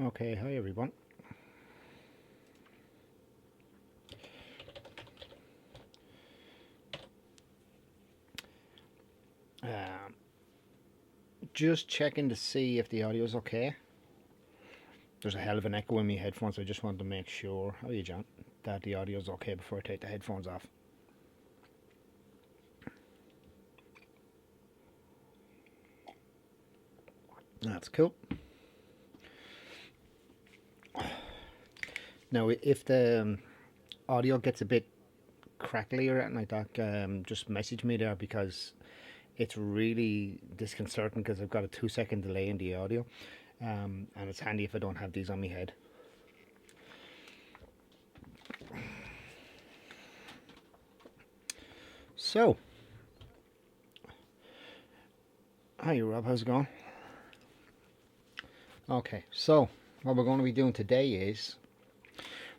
Okay, hi everyone. Um, just checking to see if the audio is okay. There's a hell of an echo in my headphones. So I just wanted to make sure, how are you, John, that the audio is okay before I take the headphones off. That's cool. Now, if the audio gets a bit crackly or anything like that, just message me there because it's really disconcerting because I've got a 2 second delay in the audio, and it's handy if I don't have these on my head. So, hi Rob, how's it going? Okay, so what we're going to be doing today is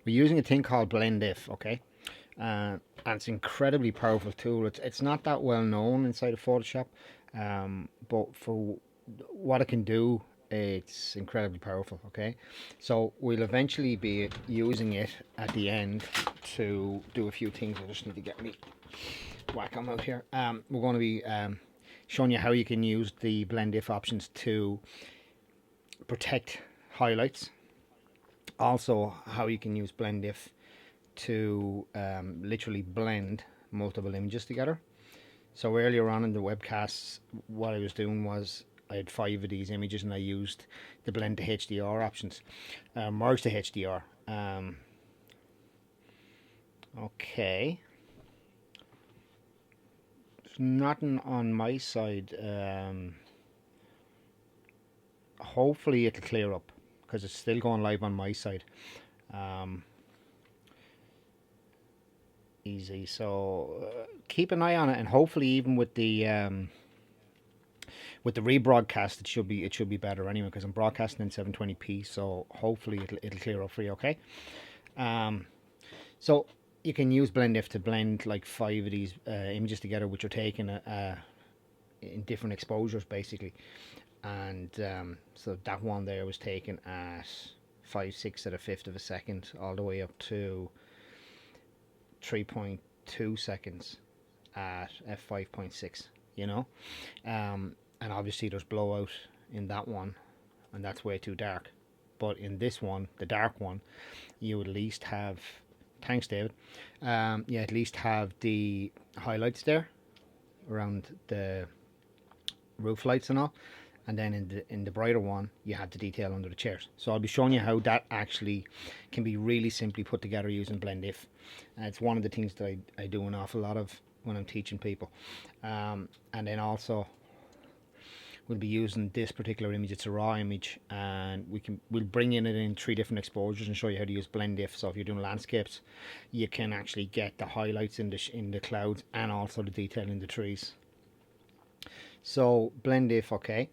we're using a thing called BlendIf, okay? And it's an incredibly powerful tool. It's not that well known inside of Photoshop, but for what it can do, it's incredibly powerful, okay? So we'll eventually be using it at the end to do a few things. I just need to get me Wacom out here. We're going to be showing you how you can use the BlendIf options to protect highlights. Also, how you can use BlendIf to literally blend multiple images together. So earlier on in the webcasts, what I was doing was I had 5 of these images and I used the blend to HDR options, merge to HDR. Okay, there's nothing on my side. Hopefully it'll clear up because it's still going live on my side. Um, Easy. So keep an eye on it, and hopefully even with the rebroadcast, it should be better anyway because I'm broadcasting in 720p. So hopefully it'll clear up for you. Okay. Um, so you can use BlendIf to blend like 5 of these images together, which are taken in different exposures basically. And so that one there was taken at 5/6 at a fifth of a second, all the way up to 3.2 seconds at f5.6. You know, and obviously there's blowout in that one, and that's way too dark. But in this one, the dark one, you at least have. Thanks, David. You at least have the highlights there around the roof lights and all, and then in the brighter one you have the detail under the chairs. So I'll be showing you how that actually can be really simply put together using BlendIf. It's one of the things that I do an awful lot of when I'm teaching people, and then also we'll be using this particular image. It's a raw image, and we'll bring in it in 3 different exposures and show you how to use BlendIf. So if you're doing landscapes, you can actually get the highlights in the clouds and also the detail in the trees. So BlendIf, okay.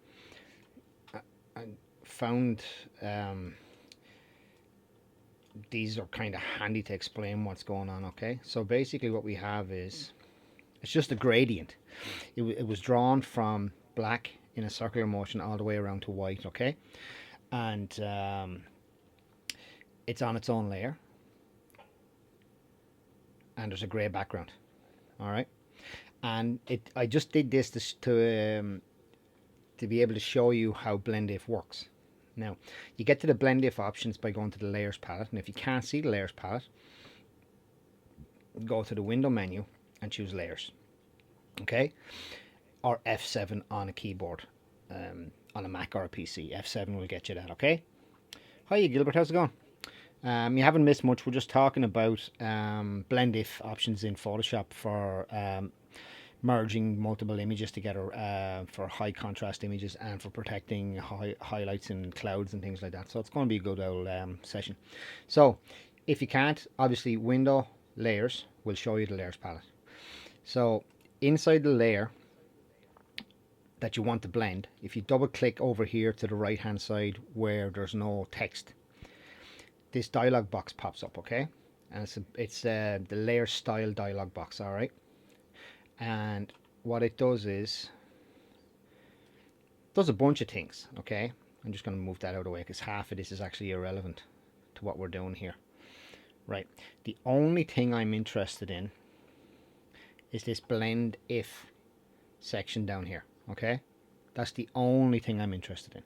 I found these are kind of handy to explain what's going on. Okay, so basically what we have is it's just a gradient. It was drawn from black in a circular motion all the way around to white. Okay, and it's on its own layer, and there's a grey background. All right, and I just did this to be able to show you how BlendIf works. Now, you get to the BlendIf options by going to the layers palette, and if you can't see the layers palette, go to the window menu and choose layers. Okay, or F7 on a keyboard, on a Mac or a PC. F7 will get you that. Okay. Hi, Gilbert. How's it going? You haven't missed much. We're just talking about BlendIf options in Photoshop for merging multiple images together for high contrast images and for protecting highlights and clouds and things like that. So it's going to be a good old session. So if you can't, obviously window layers will show you the layers palette. So inside the layer that you want to blend, if you double click over here to the right hand side where there's no text, this dialog box pops up. Okay, and it's the layer style dialog box. All right, and what it does is does a bunch of things. Okay, I'm just going to move that out of the way because half of this is actually irrelevant to what we're doing here. Right. The only thing I'm interested in is this blend if section down here. Okay. That's the only thing I'm interested in.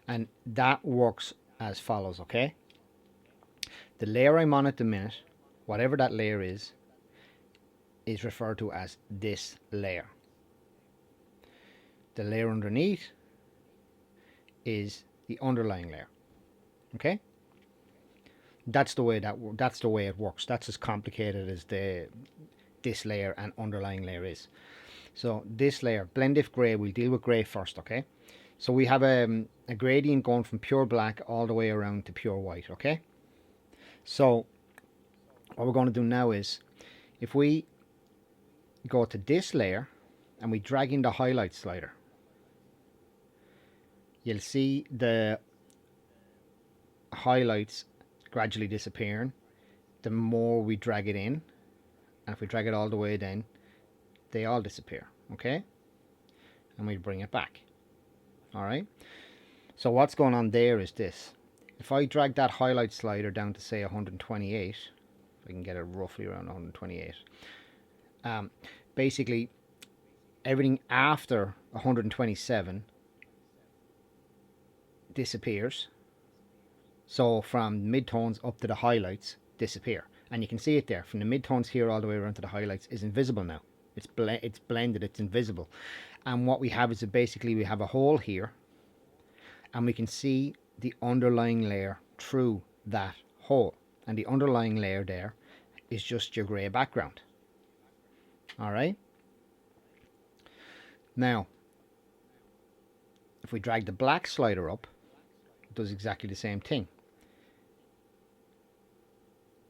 And that works as follows. Okay. The layer I'm on at the minute, whatever that layer is referred to as this layer. The layer underneath is the underlying layer. Okay, that's the way it works. That's as complicated as this layer and underlying layer is. So this layer, blend if gray, we'll deal with gray first. Okay, so we have a gradient going from pure black all the way around to pure white. Okay, so what we're going to do now is, if we go to this layer and we drag in the highlight slider, you'll see the highlights gradually disappearing the more we drag it in, and if we drag it all the way, then they all disappear. Okay, and we bring it back. All right, so what's going on there is this: if I drag that highlight slider down to say 128, I can get it roughly around 128. Basically everything after 127 disappears. So from midtones up to the highlights disappear, and you can see it there from the midtones here all the way around to the highlights is invisible now. It's blended, it's invisible. And what we have is basically we have a hole here, and we can see the underlying layer through that hole, and the underlying layer there is just your gray background. All right, now if we drag the black slider up, it does exactly the same thing.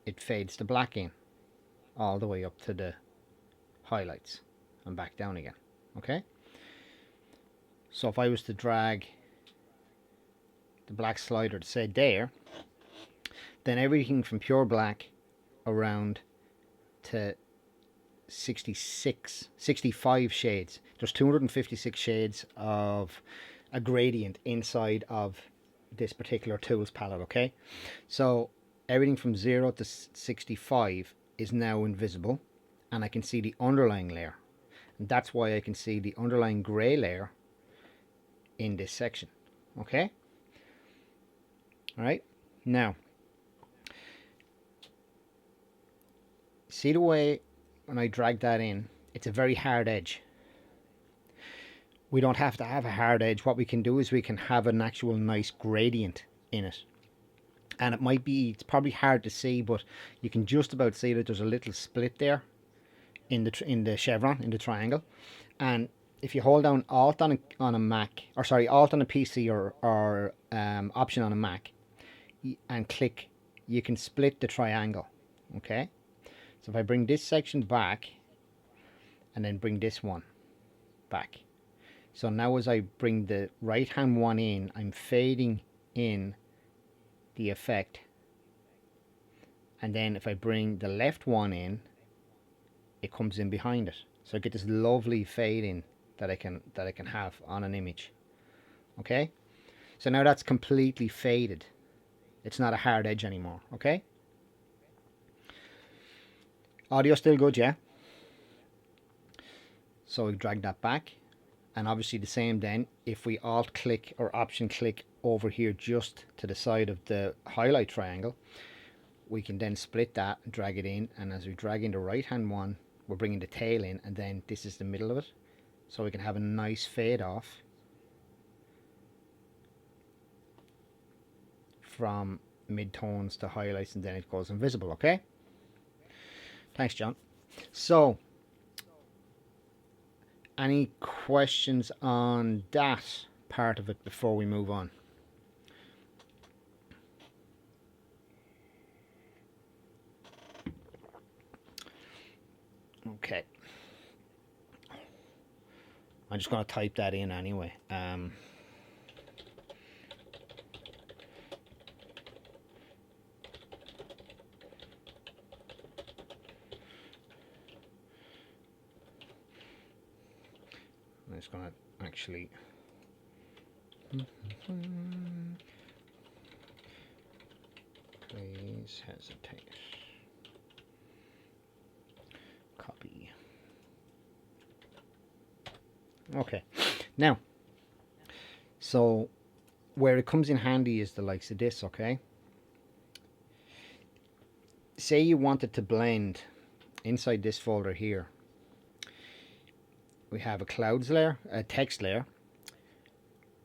It fades the black in all the way up to the highlights and back down again. Okay, so if I was to drag the black slider to say there, then everything from pure black around to 65 shades. There's 256 shades of a gradient inside of this particular tools palette. Okay, so everything from 0 to 65 is now invisible, and I can see the underlying layer, and that's why I can see the underlying gray layer in this section. Okay, all right, now see the way when I drag that in, it's a very hard edge. We don't have to have a hard edge. What we can do is we can have an actual nice gradient in it. And it's probably hard to see, but you can just about see that there's a little split there in the chevron, in the triangle. And if you hold down Alt on a Mac, or sorry, Alt on a PC or Option on a Mac, and click, you can split the triangle. Okay, so if I bring this section back and then bring this one back, so now as I bring the right hand one in, I'm fading in the effect, and then if I bring the left one in, it comes in behind it, so I get this lovely fade in that I can have on an image. Okay, so now that's completely faded. It's not a hard edge anymore. Okay, audio still good? Yeah. So we drag that back, and obviously the same then, if we Alt click or Option click over here just to the side of the highlight triangle, we can then split that and drag it in, and as we drag in the right hand one, we're bringing the tail in, and then this is the middle of it, so we can have a nice fade off from mid-tones to highlights, and then it goes invisible. Okay, thanks John. So any questions on that part of it before we move on? Okay, I'm just going to type that in anyway. I'm just going to actually Please hesitate. Copy. Okay. Now, so where it comes in handy is the likes of this, okay? Say you wanted to blend inside this folder here. We have a clouds layer, a text layer,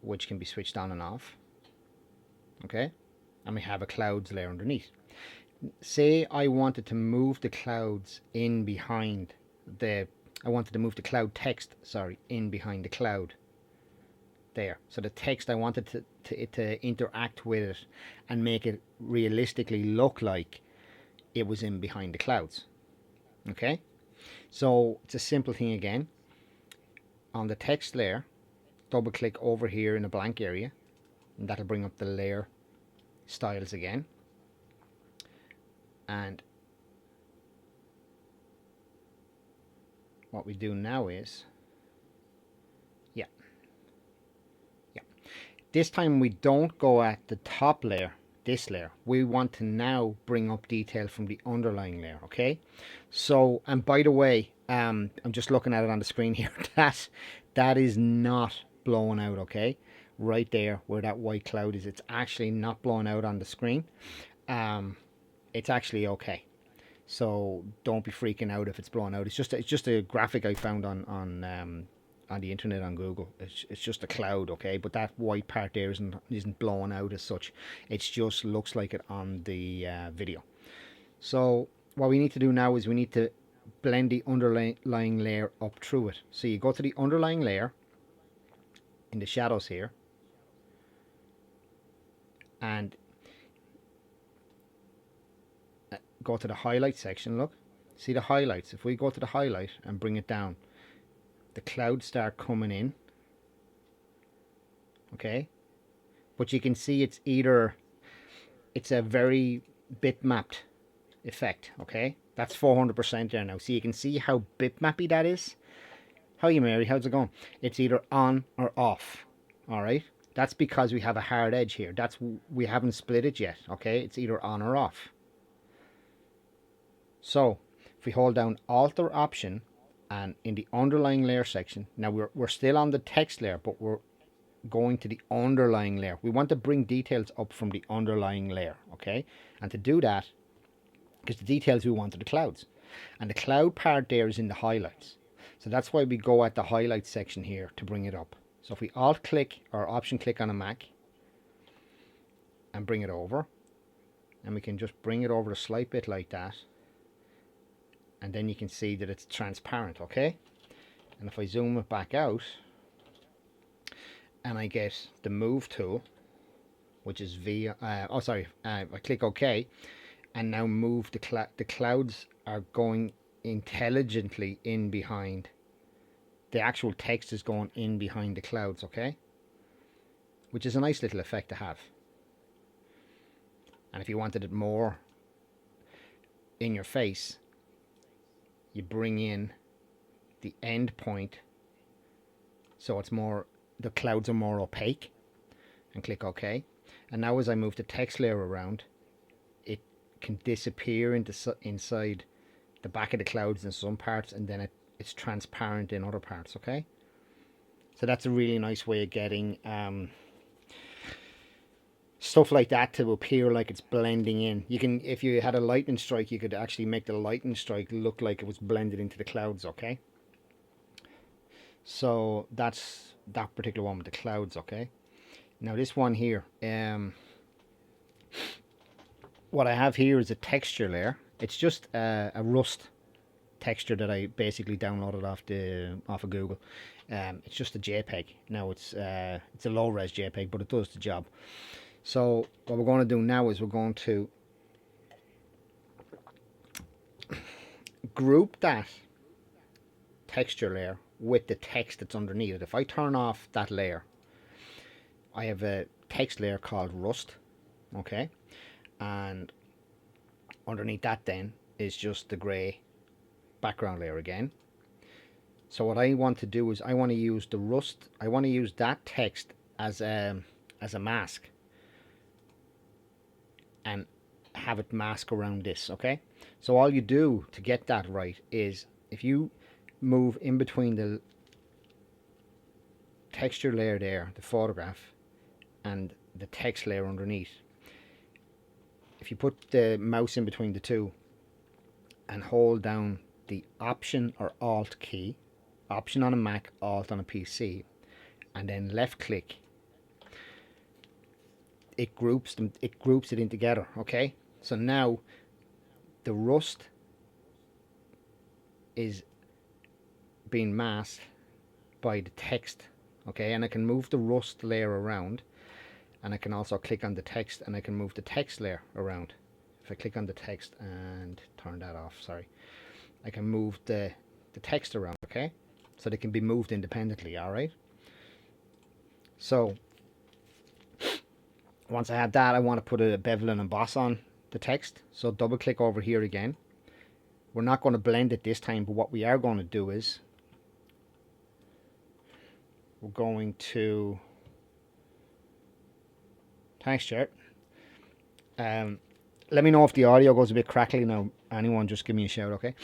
which can be switched on and off, okay? And we have a clouds layer underneath. Say I wanted to move the clouds in behind I wanted to move the cloud text, sorry, in behind the cloud. There. So the text, I wanted to interact with it and make it realistically look like it was in behind the clouds. Okay? So it's a simple thing again. On the text layer, double click over here in a blank area, and that'll bring up the layer styles again. And what we do now is, this time we don't go at the top layer, this layer. We want to now bring up detail from the underlying layer, okay? So, and by the way, I'm just looking at it on the screen here. That is not blowing out, okay? Right there where that white cloud is, it's actually not blowing out on the screen. It's actually okay. So don't be freaking out if it's blowing out. It's just a graphic I found on the internet, on Google. It's just a cloud, okay? But that white part there isn't blowing out as such. It just looks like it on the video. So what we need to do now is we need to blend the underlying layer up through it. So you go to the underlying layer in the shadows here, and go to the highlight section. Look, see the highlights. If we go to the highlight and bring it down, the clouds start coming in, okay? But you can see it's a very bitmapped effect, okay? That's 400% there now. So you can see how bitmappy that is. How are you, Mary? How's it going? It's either on or off, all right? That's because we have a hard edge here. We haven't split it yet, okay? It's either on or off. So if we hold down Alt or Option, and in the underlying layer section, now we're still on the text layer, but we're going to the underlying layer. We want to bring details up from the underlying layer, okay? And to do that, because the details we want are the clouds, and the cloud part there is in the highlights. So that's why we go at the highlights section here to bring it up. So if we Alt click or Option click on a Mac and bring it over, and we can just bring it over a slight bit like that, and then you can see that it's transparent, okay? And if I zoom it back out and I get the move tool, which is I click OK, and now move the clouds are going intelligently in behind. The actual text is going in behind the clouds, okay? Which is a nice little effect to have. And if you wanted it more in your face, you bring in the end point so it's more, the clouds are more opaque, and click OK. And now as I move the text layer around, it can disappear inside the back of the clouds in some parts, and then it's transparent in other parts, okay? So that's a really nice way of getting stuff like that to appear like it's blending in. You can, if you had a lightning strike, you could actually make the lightning strike look like it was blended into the clouds, okay? So that's that particular one with the clouds, okay? Now this one here, what I have here is a texture layer. It's just a Rust texture that I basically downloaded off of Google. It's just a JPEG. Now it's a low res JPEG, but it does the job. So what we're going to do now is we're going to group that texture layer with the text that's underneath it. If I turn off that layer, I have a text layer called Rust, okay? And underneath that then is just the grey background layer again. So what I want to do is I want to use the Rust, I want to use that text as a mask and have it mask around this, okay? So all you do to get that right is if you move in between the texture layer there, the photograph, and the text layer underneath, if you put the mouse in between the two and hold down the Option or Alt key, Option on a Mac, Alt on a PC, and then left click, it groups them, it groups it in together, okay? So now the rust is being masked by the text, okay? And I can move the rust layer around, and I can also click on the text and I can move the text layer around. If I click on the text and turn that off, sorry, I can move the text around, okay? So they can be moved independently, all right? So once I have that, I want to put a bevel and emboss on the text. So double click over here again. We're not going to blend it this time, but what we are going to do is we're going to texture. Let me know if the audio goes a bit crackly now. Anyone, just give me a shout, okay?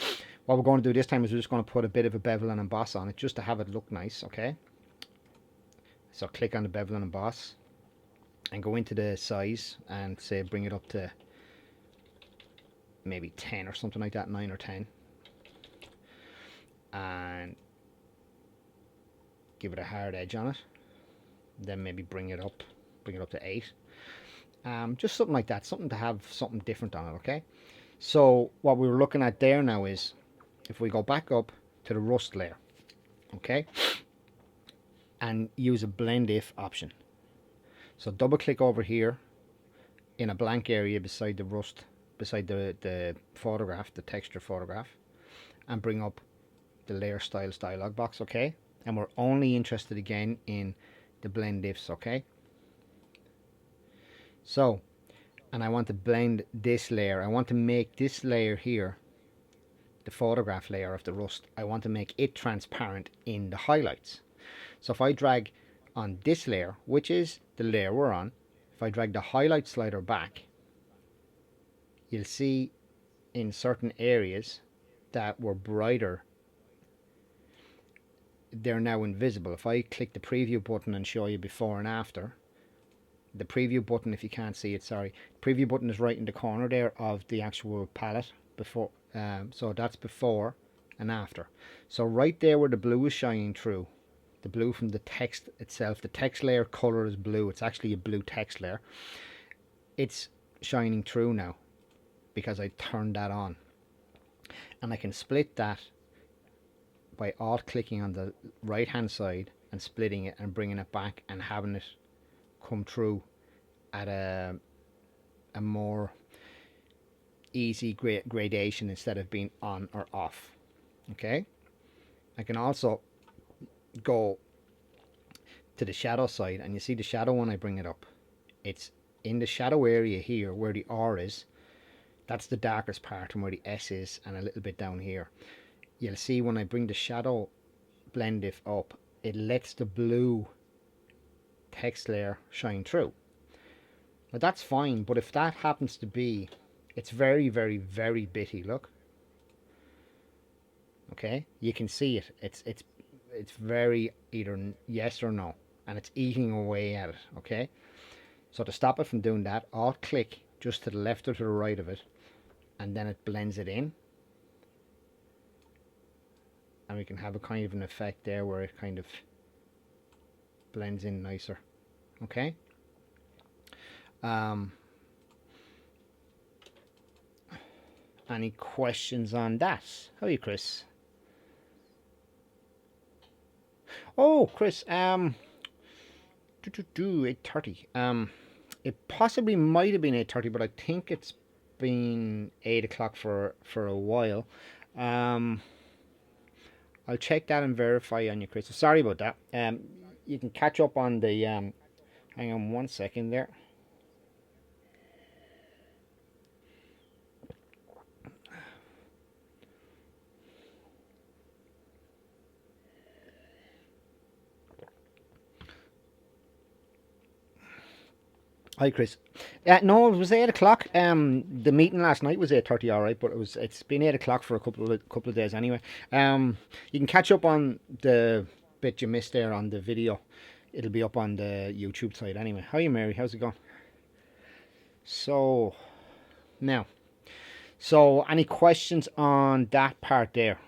What we're going to do this time is we're just going to put a bit of a bevel and emboss on it just to have it look nice, okay? So click on the bevel and emboss and go into the size and say bring it up to maybe 10 or something like that, 9 or 10. And give it a hard edge on it. Then maybe bring it up to 8. Just something like that, something to have something different on it, okay? So what we were looking at there now is if we go back up to the rust layer, okay, and use a blend if option. So double click over here in a blank area beside the rust, beside the photograph, the texture photograph, and bring up the layer styles dialog box, okay? And we're only interested again in the blend ifs, okay? So, and I want to blend this layer. I want to make this layer here, the photograph layer of the rust, I want to make it transparent in the highlights. So if I drag on this layer, which is the layer we're on, if I drag the highlight slider back, you'll see in certain areas that were brighter, they're now invisible. If I click the preview button and show you before and after, the preview button, if you can't see it, sorry, preview button is right in the corner there of the actual palette before, so that's before and after. So right there where the blue is shining through, the blue from the text itself, the text layer color is blue, it's actually a blue text layer, it's shining through now because I turned that on. And I can split that by alt clicking on the right hand side and splitting it and bringing it back and having it come through at a more easy gradation instead of being on or off, okay? I can also go to the shadow side, and you see the shadow when I bring it up, it's in the shadow area here where the R is, that's the darkest part, and where the S is, and a little bit down here. You'll see when I bring the shadow blend if up, it lets the blue text layer shine through. Now that's fine, but if that happens to be, it's very, very, very bitty, look. Okay, you can see it. It's very either yes or no, and it's eating away at it, okay? So to stop it from doing that, I'll click just to the left or to the right of it, and then it blends it in. And we can have a kind of an effect there where it kind of blends in nicer, okay? Any questions on that? How are you, Chris? Oh, Chris, 8:30. It possibly might have been 8:30, but I think it's been 8 o'clock for a while. I'll check that and verify on you, Chris. Sorry about that. You can catch up on the hang on 1 second there. Hi, Chris. No, it was 8 o'clock. The meeting last night was 8:30. All right, but it's been 8 o'clock for a couple of days anyway. You can catch up on the bit you missed there on the video. It'll be up on the YouTube side anyway. How are you, Mary? How's it going? So now, any questions on that part there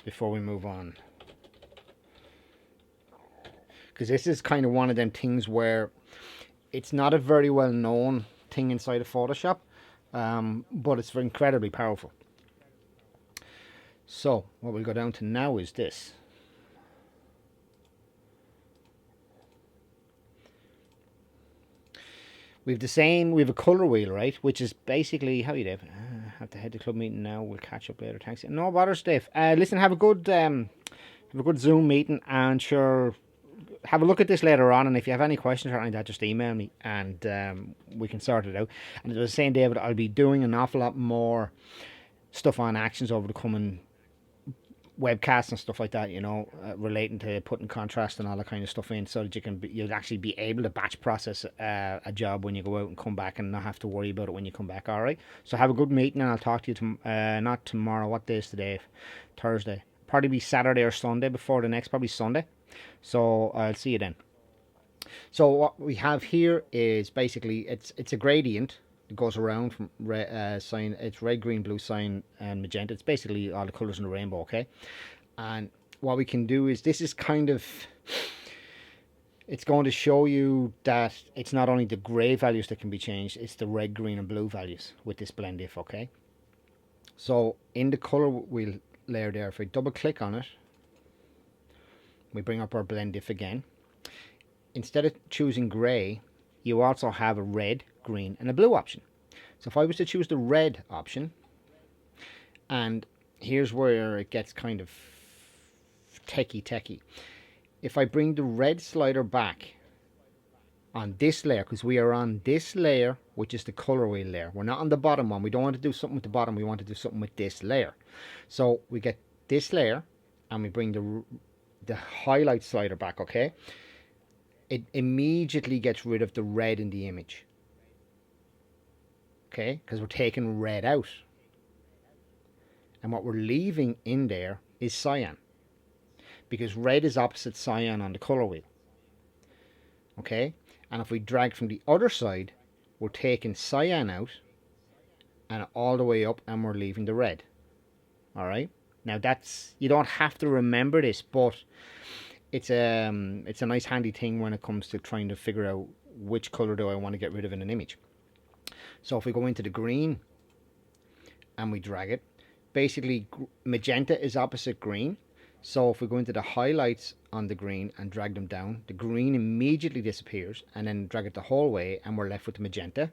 before we move on? Because this is kind of one of them things where it's not a very well known thing inside of Photoshop, but it's incredibly powerful. So what we'll go down to now is this. We have a color wheel, right? Which is basically, how you Dave? Have to head to club meeting now. We'll catch up later. Thanks. No bother, Dave. Listen, have a good Zoom meeting, and sure, have a look at this later on. And if you have any questions or anything like that, just email me, and we can sort it out. And as I was saying, David, I'll be doing an awful lot more stuff on actions over the coming webcasts and stuff like that, relating to putting contrast and all that kind of stuff in, so that you'll actually be able to batch process a job when you go out and come back, and not have to worry about it when you come back. All right. So have a good meeting, and I'll talk to you not tomorrow. What day is today? Thursday. Probably be Saturday or Sunday before the next. Probably Sunday. So I'll see you then. So what we have here is basically it's a gradient. It goes around from cyan. It's red, green, blue, cyan, and magenta. It's basically all the colors in the rainbow. Okay, and what we can do is this is kind of, it's going to show you that it's not only the gray values that can be changed, it's the red, green, and blue values with this blend if. Okay, so in the color wheel layer there, if I double click on it, we bring up our blend if again. Instead of choosing gray, you also have a red, green, and a blue option. So if I was to choose the red option, and here's where it gets kind of techie. If I bring the red slider back on this layer, because we are on this layer, which is the color wheel layer. We're not on the bottom one. We don't want to do something with the bottom. We want to do something with this layer. So we get this layer, and we bring the highlight slider back, okay? It immediately gets rid of the red in the image. Okay, because we're taking red out. And what we're leaving in there is cyan. Because red is opposite cyan on the color wheel. Okay, and if we drag from the other side, we're taking cyan out and all the way up, and we're leaving the red. Alright, now you don't have to remember this, but it's a nice handy thing when it comes to trying to figure out which color do I want to get rid of in an image. So if we go into the green and we drag it, basically magenta is opposite green. So if we go into the highlights on the green and drag them down, the green immediately disappears, and then drag it the whole way, and we're left with the magenta,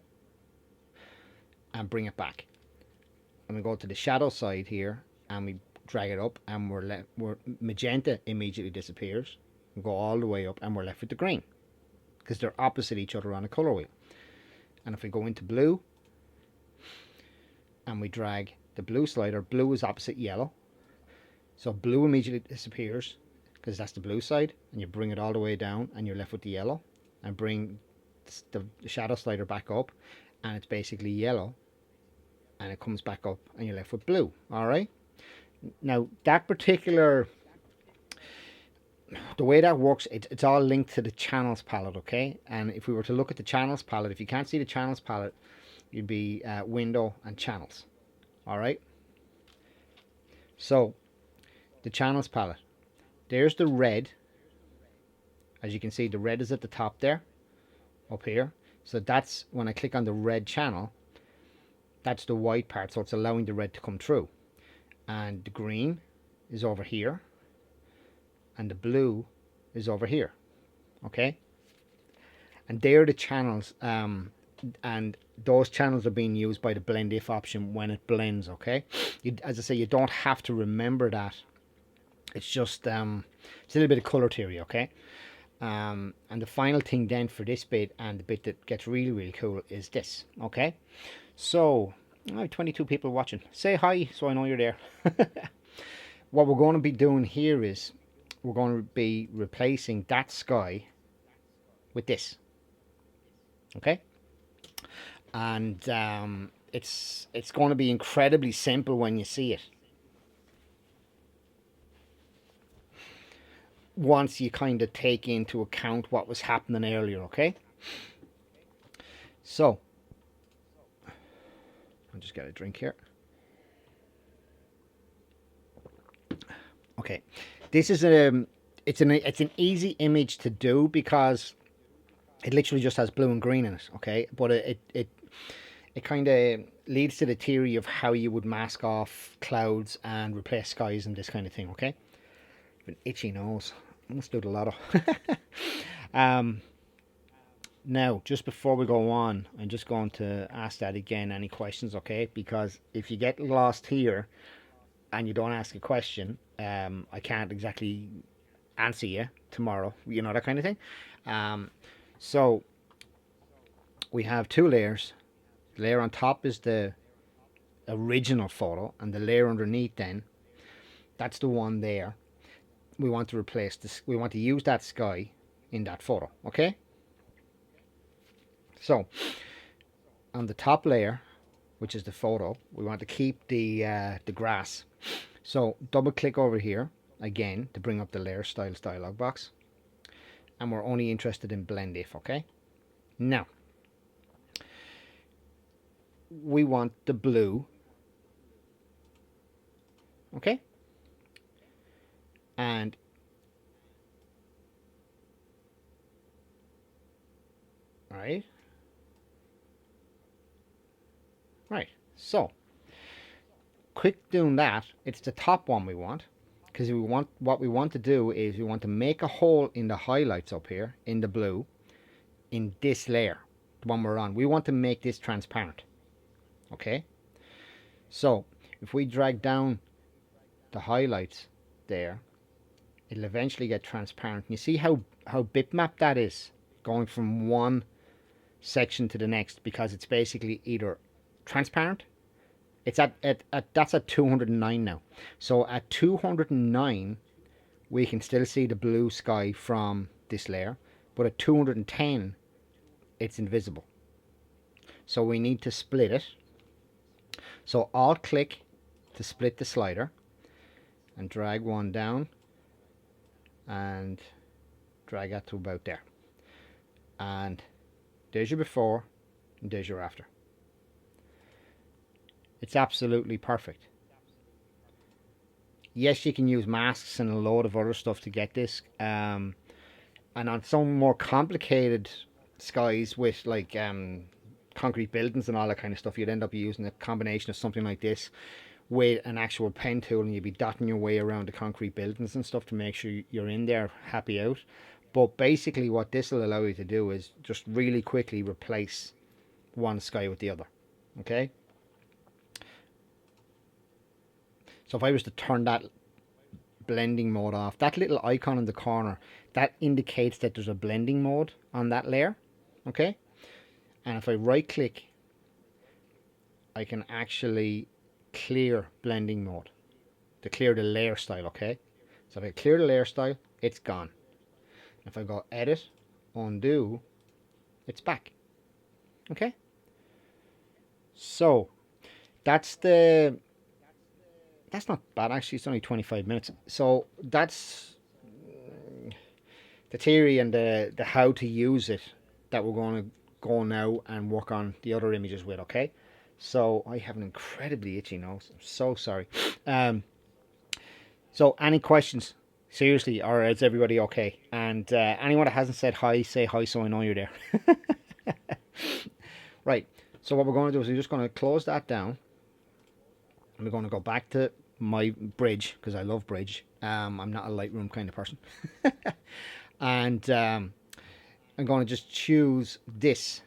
and bring it back. And we go to the shadow side here, and we drag it up, and magenta immediately disappears. We go all the way up, and we're left with the green, because they're opposite each other on a color wheel. And if we go into blue, and we drag the blue slider, blue is opposite yellow. So blue immediately disappears, because that's the blue side, and you bring it all the way down, and you're left with the yellow. And bring the shadow slider back up, and it's basically yellow, and it comes back up, and you're left with blue. Alright? Now, that particular, the way that works, it's all linked to the channels palette, okay? And if we were to look at the channels palette, if you can't see the channels palette, you'd be window and channels. Alright? So, the channels palette. There's the red. As you can see, the red is at the top there, up here. So that's, when I click on the red channel, that's the white part, so it's allowing the red to come through. And the green is over here, and the blue is over here. Okay? And they're the channels, and those channels are being used by the blend if option when it blends. Okay? As I say, you don't have to remember that. It's just it's a little bit of color theory. Okay? And the final thing then for this bit, and the bit that gets really cool, is this. Okay? So I have 22 people watching. Say hi so I know you're there. What we're going to be doing here is we're going to be replacing that sky with this. Okay, and it's going to be incredibly simple when you see it. Once you kind of take into account what was happening earlier, okay? So, I'll just get a drink here. Okay, this is it's an easy image to do because it literally just has blue and green in it, okay? But it kind of leads to the theory of how you would mask off clouds and replace skies and this kind of thing, okay? An itchy nose. I must do the lotto. Now, just before we go on, I'm just going to ask that again, any questions, okay? Because if you get lost here and you don't ask a question, I can't exactly answer you tomorrow, you know, that kind of thing. So, we have two layers. The layer on top is the original photo, and the layer underneath then, that's the one there. We want to replace this, we want to use that sky in that photo, okay? So on the top layer, which is the photo, we want to keep the grass. So double click over here again to bring up the layer styles dialog box, and we're only interested in blend if, okay? Now we want the blue, okay? And right, so quick doing that, it's the top one we want, because what we want to do is we want to make a hole in the highlights up here in the blue in this layer, the one we're on. We want to make this transparent, okay? So if we drag down the highlights there, it'll eventually get transparent. And you see how bitmap that is, going from one section to the next, because it's basically either transparent. It's at that's at 209 now. So at 209 we can still see the blue sky from this layer, but at 210 it's invisible. So we need to split it. So alt click to split the slider and drag one down and drag that to about there. And there's your before and there's your after. It's absolutely perfect. Yes, you can use masks and a load of other stuff to get this. And on some more complicated skies with like concrete buildings and all that kind of stuff, you'd end up using a combination of something like this with an actual pen tool, and you'd be dotting your way around the concrete buildings and stuff to make sure you're in there happy out. But basically what this will allow you to do is just really quickly replace one sky with the other, okay? So if I was to turn that blending mode off, that little icon in the corner, that indicates that there's a blending mode on that layer, okay? And if I right click, I can actually clear blending mode to clear the layer style, okay? So if I clear the layer style, it's gone. If I go edit, undo, it's back, okay? So that's not bad actually. It's only 25 minutes. So that's the theory and the how to use it that we're going to go now and work on the other images with, okay? So I have an incredibly itchy nose. I'm so sorry. So any questions? Seriously, or is everybody okay? And anyone that hasn't said hi, say hi so I know you're there. Right. So what we're going to do is we're just going to close that down. And we're going to go back to my bridge, because I love bridge. I'm not a Lightroom kind of person. And I'm going to just choose this.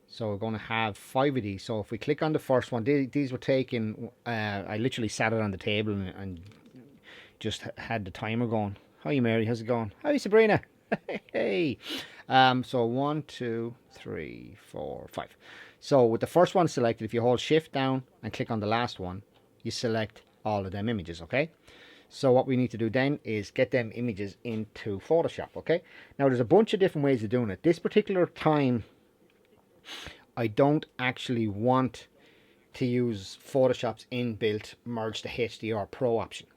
So we're going to have 5 of these. So if we click on the first one, these were taken, I literally sat it on the table and just had the timer going. Hi Mary, how's it going? Hi Sabrina. Hey. So 1, 2, 3, 4, 5. So with the first one selected, if you hold shift down and click on the last one, you select all of them images, okay? So what we need to do then is get them images into Photoshop, okay? Now there's a bunch of different ways of doing it. This particular time, I don't actually want to use Photoshop's inbuilt merge to HDR Pro option.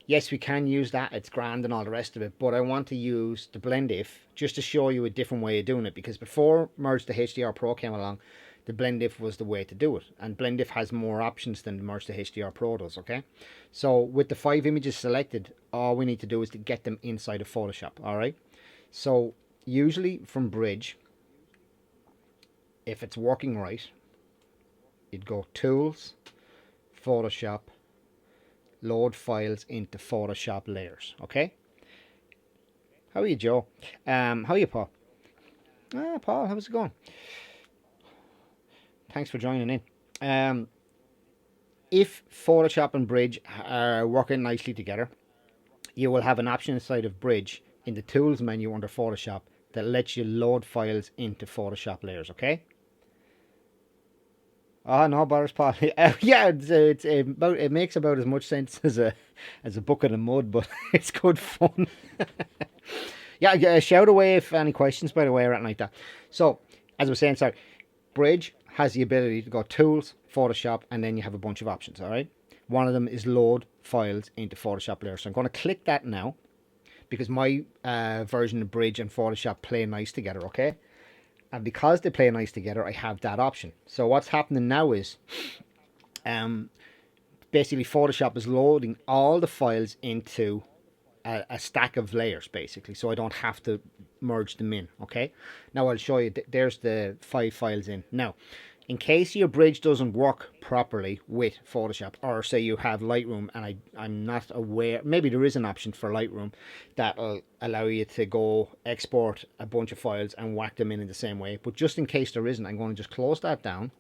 Yes, we can use that, it's grand and all the rest of it, but I want to use the Blend If just to show you a different way of doing it, because before Merge to HDR Pro came along, the Blend If was the way to do it, and Blend If has more options than the Merge to HDR Pro does, okay? So with the 5 images selected, all we need to do is to get them inside of Photoshop, alright? So usually from Bridge, if it's working right, you'd go Tools, Photoshop, load files into Photoshop layers, okay? How are you, Joe? How are you, Paul? Paul, how's it going? Thanks for joining in. If Photoshop and Bridge are working nicely together, you will have an option inside of Bridge in the Tools menu under Photoshop that lets you load files into Photoshop layers, okay? Oh no, Boris Paul. Yeah, it makes about as much sense as a bucket of mud, but it's good fun. Yeah, shout away if any questions, by the way, or anything like that. So, as I was saying, sorry, Bridge has the ability to go Tools, Photoshop, and then you have a bunch of options. All right. One of them is load files into Photoshop layers. So I'm going to click that now because my version of Bridge and Photoshop play nice together. Okay. And because they play nice together, I have that option. So what's happening now is basically Photoshop is loading all the files into a stack of layers, basically. So I don't have to merge them in, okay? Now I'll show you. There's the 5 files in. Now, in case your Bridge doesn't work properly with Photoshop, or say you have Lightroom and I'm not aware, maybe there is an option for Lightroom that'll allow you to go export a bunch of files and whack them in the same way. But just in case there isn't, I'm going to just close that down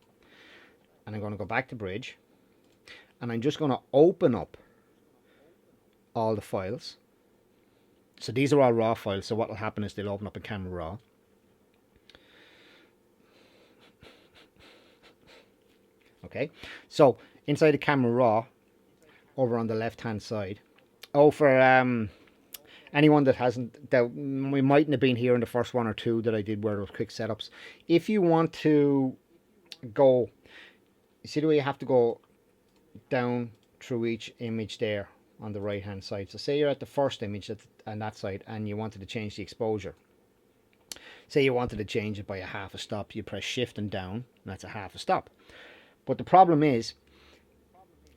and I'm going to go back to Bridge and I'm just going to open up all the files. So these are all raw files, so what will happen is they'll open up in Camera Raw. Okay, so inside the Camera Raw, over on the left hand side. Oh, for anyone that hasn't, that we mightn't have been here in the first one or two that I did where those quick setups. If you want to go, you see the way you have to go down through each image there on the right hand side. So say you're at the first image on that side and you wanted to change the exposure. Say you wanted to change it by a half a stop, you press shift and down, and that's a half a stop. But the problem is,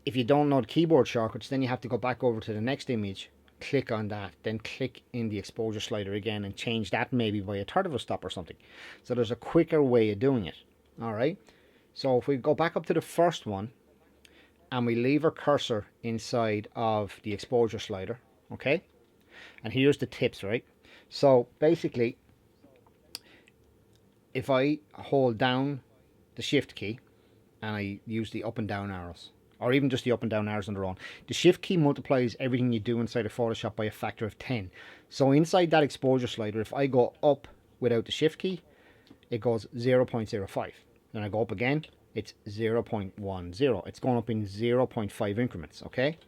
if you don't know the keyboard shortcuts, then you have to go back over to the next image, click on that, then click in the exposure slider again and change that maybe by a third of a stop or something. So there's a quicker way of doing it. Alright, so if we go back up to the first one and we leave our cursor inside of the exposure slider, okay, and here's the tips, right? So basically, if I hold down the shift key and I use the up and down arrows, or even just the up and down arrows on their own, the shift key multiplies everything you do inside of Photoshop by a factor of 10. So inside that exposure slider, if I go up without the shift key, it goes 0.05. Then I go up again, it's 0.10. It's going up in 0.5 increments, okay?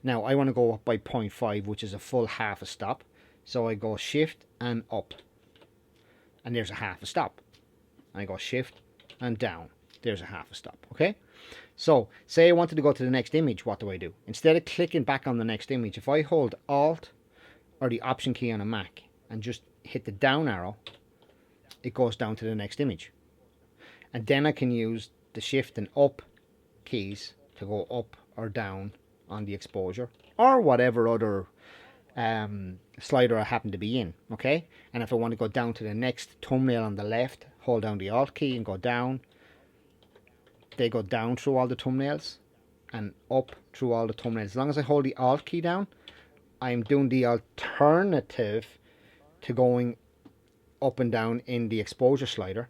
Now I want to go up by 0.5, which is a full half a stop. So I go shift and up, and there's a half a stop. I go shift and down, there's a half a stop, okay? So say I wanted to go to the next image, what do? Instead of clicking back on the next image, if I hold Alt or the Option key on a Mac and just hit the down arrow, it goes down to the next image. And then I can use the shift and up keys to go up or down on the exposure or whatever other slider I happen to be in, okay? And if I want to go down to the next thumbnail on the left, hold down the Alt key and go down. They go down through all the thumbnails and up through all the thumbnails. As long as I hold the Alt key down, I'm doing the alternative to going up and down in the exposure slider.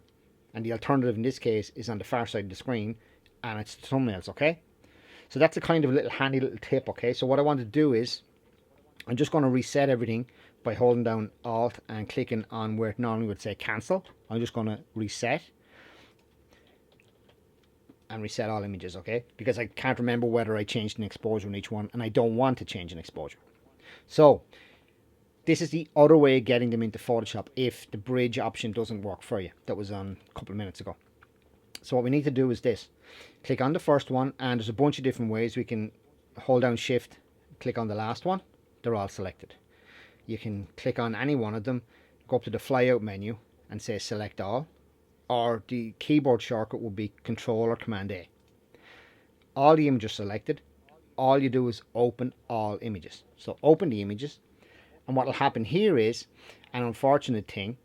And the alternative in this case is on the far side of the screen, and it's the thumbnails, okay? So that's a kind of little handy little tip, okay? So what I want to do is, I'm just going to reset everything by holding down Alt and clicking on where it normally would say cancel. I'm just going to reset. and reset all images, okay? Because I can't remember whether I changed an exposure in each one, and I don't want to change an exposure. So this is the other way of getting them into Photoshop if the bridge option doesn't work for you. That was on a couple of minutes ago. So what we need to do is this. Click on the first one, and there's a bunch of different ways. We can hold down Shift, click on the last one. They're all selected. You can click on any one of them, go up to the flyout menu and say select all, or the keyboard shortcut would be Control or Command A. All the images selected. All you do is open all images. So open the images, and what will happen here is an unfortunate thing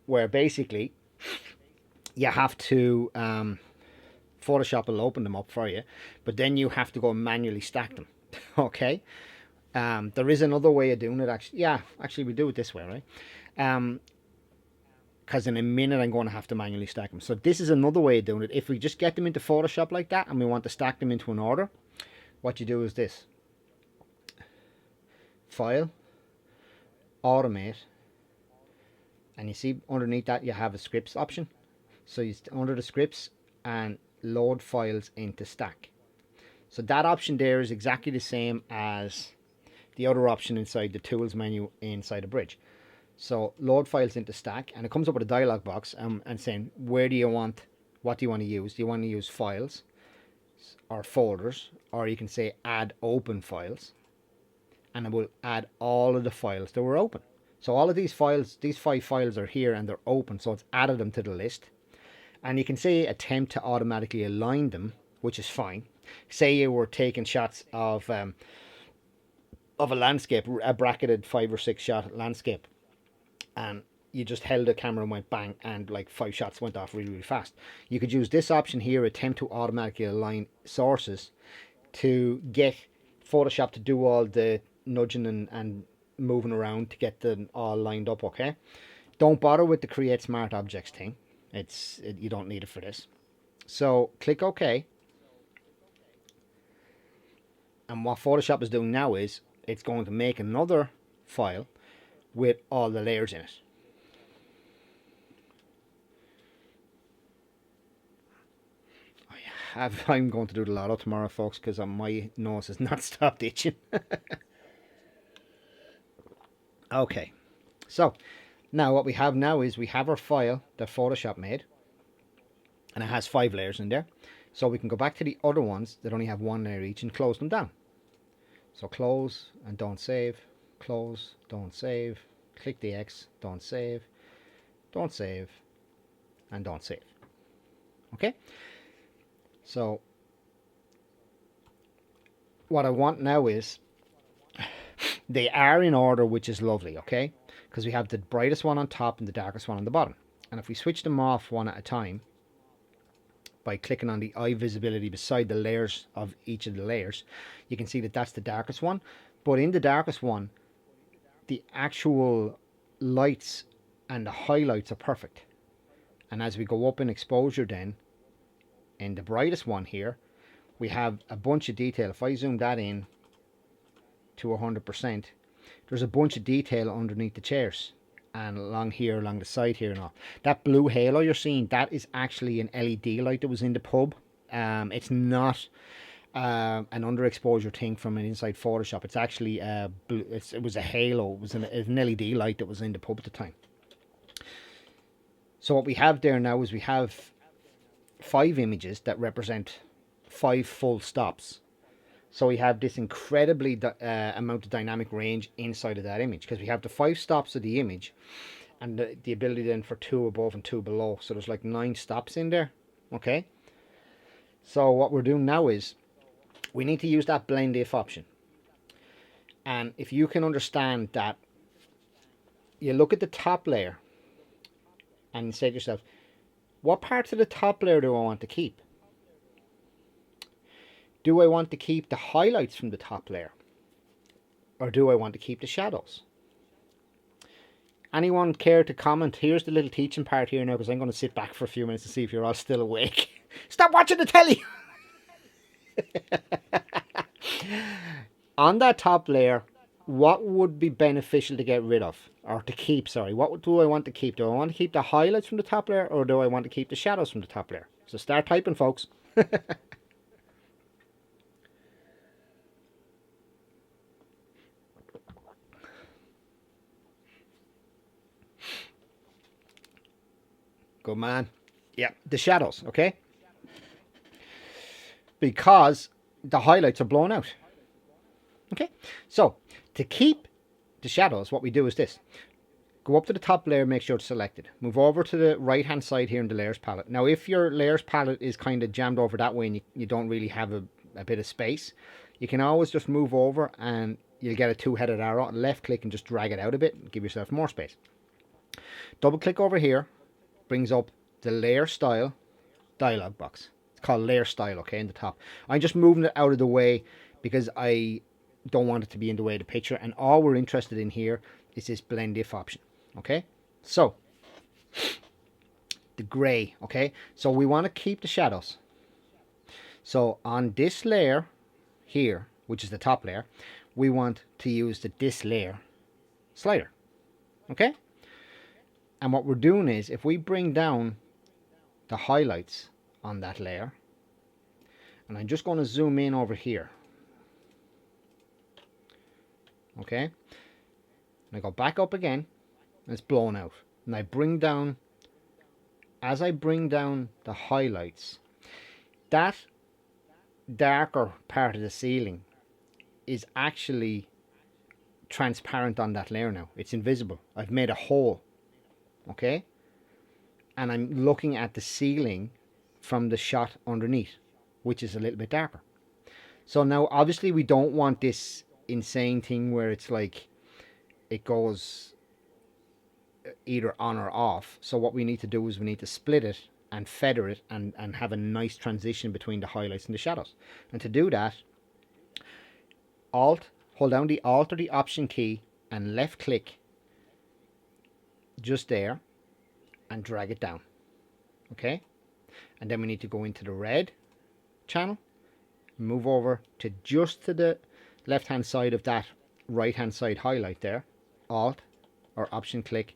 where basically you have to Photoshop will open them up for you, but then you have to go and manually stack them. Okay. There is another way of doing it, actually. Yeah, actually we do it this way, right? Because in a minute I'm going to have to manually stack them. So this is another way of doing it. If we just get them into Photoshop like that and we want to stack them into an order, what you do is this. File, Automate, and you see underneath that you have a scripts option. So you under the scripts and load files into stack. So that option there is exactly the same as the other option inside the tools menu inside the bridge. So load files into stack, and it comes up with a dialog box and saying what do you want to use? Do you want to use files or folders, or you can say add open files, and it will add all of the files that were open. So all of these files, these 5 files are here and they're open, so it's added them to the list. And you can say attempt to automatically align them, which is fine. Say you were taking shots of a landscape, a bracketed 5 or 6 shot landscape, and you just held the camera and went bang, and like 5 shots went off really, really fast. You could use this option here, attempt to automatically align sources, to get Photoshop to do all the nudging and moving around to get them all lined up, okay? Don't bother with the create smart objects thing. You don't need it for this. So click OK. And what Photoshop is doing now is it's going to make another file with all the layers in it. I'm going to do the lotto tomorrow, folks, because my nose has not stopped itching. Okay, so now what we have now is we have our file that Photoshop made, and it has 5 layers in there. So we can go back to the other ones that only have 1 layer each and close them down. So close and don't save, close, don't save, click the X, don't save, and don't save. Okay, so what I want now is they are in order, which is lovely, okay? Because we have the brightest one on top and the darkest one on the bottom. And if we switch them off one at a time by clicking on the eye visibility beside the layers of each of the layers, you can see that that's the darkest one. But in the darkest one, the actual lights and the highlights are perfect. And as we go up in exposure then, in the brightest one here, we have a bunch of detail. If I zoom that in to 100%, there's a bunch of detail underneath the chairs and along here, along the side here and all. That blue halo you're seeing, that is actually an LED light that was in the pub. It's not an underexposure thing from an inside Photoshop. It's actually it was a halo. It was an LED light that was in the pub at the time. So what we have there now is we have 5 images that represent 5 full stops. So we have this incredibly amount of dynamic range inside of that image, because we have the 5 stops of the image and the ability then for 2 above and 2 below. So there's like 9 stops in there. Okay. So what we're doing now is we need to use that blend if option. And if you can understand that, you look at the top layer and say to yourself, what parts of the top layer do I want to keep? Do I want to keep the highlights from the top layer? Or do I want to keep the shadows? Anyone care to comment? Here's the little teaching part here now, because I'm going to sit back for a few minutes to see if you're all still awake. Stop watching the telly! On that top layer, what would be beneficial to get rid of? Or to keep, sorry. What do I want to keep? Do I want to keep the highlights from the top layer, or do I want to keep the shadows from the top layer? So start typing, folks. Good man. Yeah, the shadows, okay? Because the highlights are blown out. Okay, so to keep the shadows, what we do is this. Go up to the top layer, make sure it's selected. Move over to the right hand side here in the layers palette. Now, if your layers palette is kind of jammed over that way and you don't really have a bit of space, you can always just move over and you'll get a two-headed arrow. Left click and just drag it out a bit and give yourself more space. Double click over here, brings up the layer style dialog box. It's called layer style, okay, in the top. I'm just moving it out of the way because I don't want it to be in the way of the picture, and all we're interested in here is this blend if option. Okay, so the gray, okay, so we want to keep the shadows. So on this layer here, which is the top layer, we want to use the this layer slider. Okay, and what we're doing is if we bring down the highlights on that layer, and I'm just going to zoom in over here, okay, and I go back up again, and it's blown out, and I bring down, as I bring down the highlights, that darker part of the ceiling is actually transparent on that layer now. It's invisible. I've made a hole, okay, and I'm looking at the ceiling from the shot underneath, which is a little bit darker. So now obviously we don't want this insane thing where it's like it goes either on or off. So what we need to do is we need to split it and feather it and have a nice transition between the highlights and the shadows. And to do that, hold down the Alt or the Option key and left click just there and drag it down. Okay, and then we need to go into the red channel, move over to just to the left hand side of that right hand side highlight there, Alt or Option click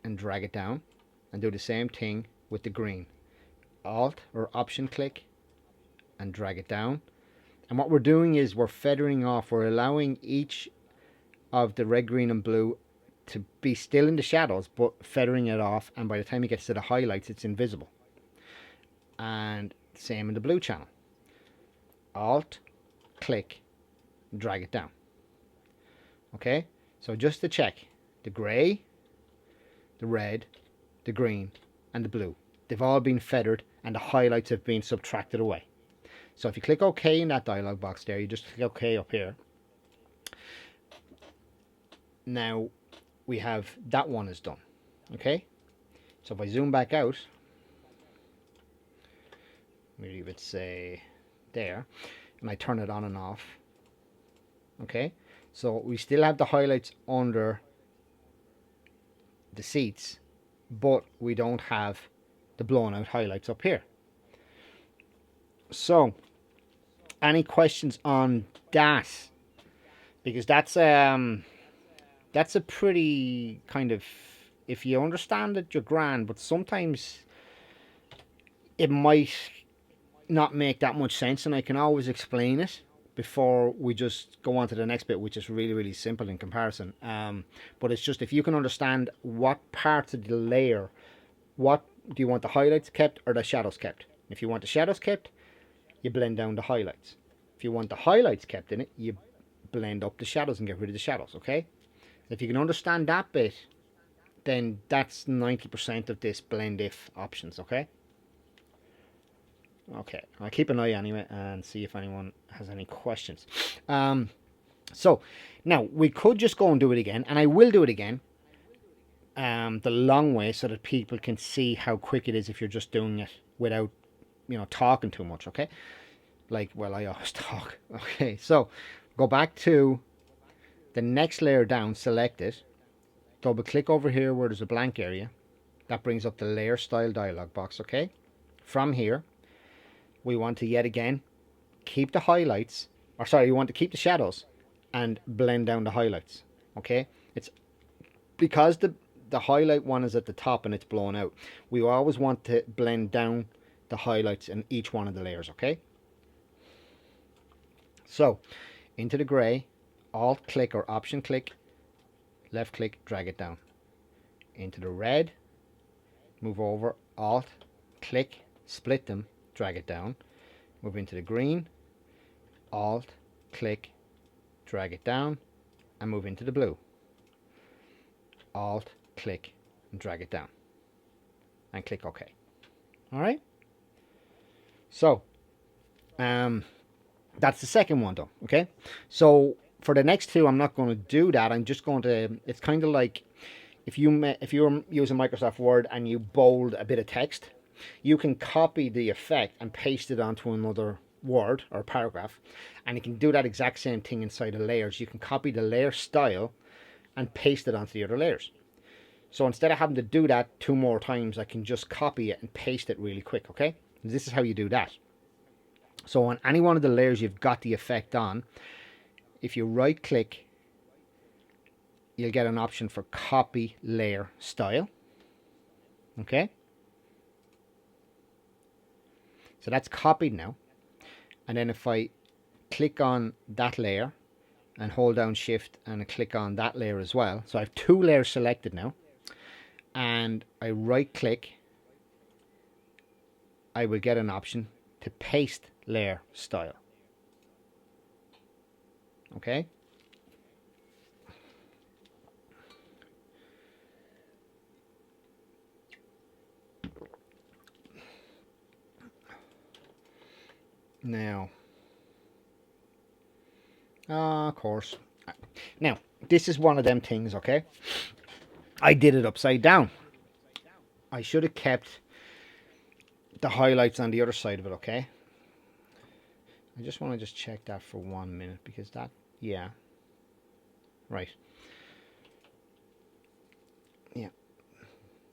and drag it down, and do the same thing with the green. Alt or Option click and drag it down. And what we're doing is we're feathering off, we're allowing each of the red, green and blue to be still in the shadows, but feathering it off, and by the time it gets to the highlights it's invisible. And same in the blue channel. Alt click, drag it down. Okay, so just to check, the grey, the red, the green and the blue, they've all been feathered and the highlights have been subtracted away. So if you click OK in that dialog box there, you just click OK up here. Now we have that one is done. Okay, so if I zoom back out, maybe let's say there, and I turn it on and off. Okay, so we still have the highlights under the seats, but we don't have the blown out highlights up here. So any questions on that? Because that's a pretty kind of, if you understand it you're grand, but sometimes it might not make that much sense, and I can always explain it before we just go on to the next bit, which is really, really simple in comparison. But it's just if you can understand what parts of the layer, what do you want the highlights kept or the shadows kept. If you want the shadows kept, you blend down the highlights. If you want the highlights kept in it, you blend up the shadows and get rid of the shadows, okay? If you can understand that bit, then that's 90% of this blend if options, okay? Okay, I'll keep an eye anyway and see if anyone has any questions. So now we could just go and do it again, and I will do it again the long way so that people can see how quick it is if you're just doing it without, you know, talking too much, okay? Like, well, I always talk. Okay, so go back to the next layer down, select it, double click over here where there's a blank area. That brings up the layer style dialog box, okay? From here, we want to yet again keep the highlights, or sorry, you want to keep the shadows and blend down the highlights, okay? It's because the highlight one is at the top and it's blown out. We always want to blend down the highlights in each one of the layers, okay? So, into the grey, Alt click or Option click, left click, drag it down. Into the red, move over, Alt click, split them, drag it down. Move into the green, Alt click, drag it down, and move into the blue. Alt click and drag it down, and click OK. All right. So, that's the second one though. Okay. So for the next two, I'm not going to do that. I'm just going to. It's kind of like if you're using Microsoft Word and you bold a bit of text, you can copy the effect and paste it onto another word or paragraph, and you can do that exact same thing inside the layers. You can copy the layer style and paste it onto the other layers. So instead of having to do that 2 more times, I can just copy it and paste it really quick, okay? This is how you do that. So on any one of the layers you've got the effect on, if you right click, you'll get an option for copy layer style, okay? So that's copied now. And then if I click on that layer and hold down shift and click on that layer as well, so I have 2 layers selected now, and I right click, I will get an option to paste layer style. Okay? Now, of course. Now, this is one of them things, okay? I did it upside down. I should have kept the highlights on the other side of it, okay? I just want to just check that for 1 minute because that, yeah. Right. Yeah.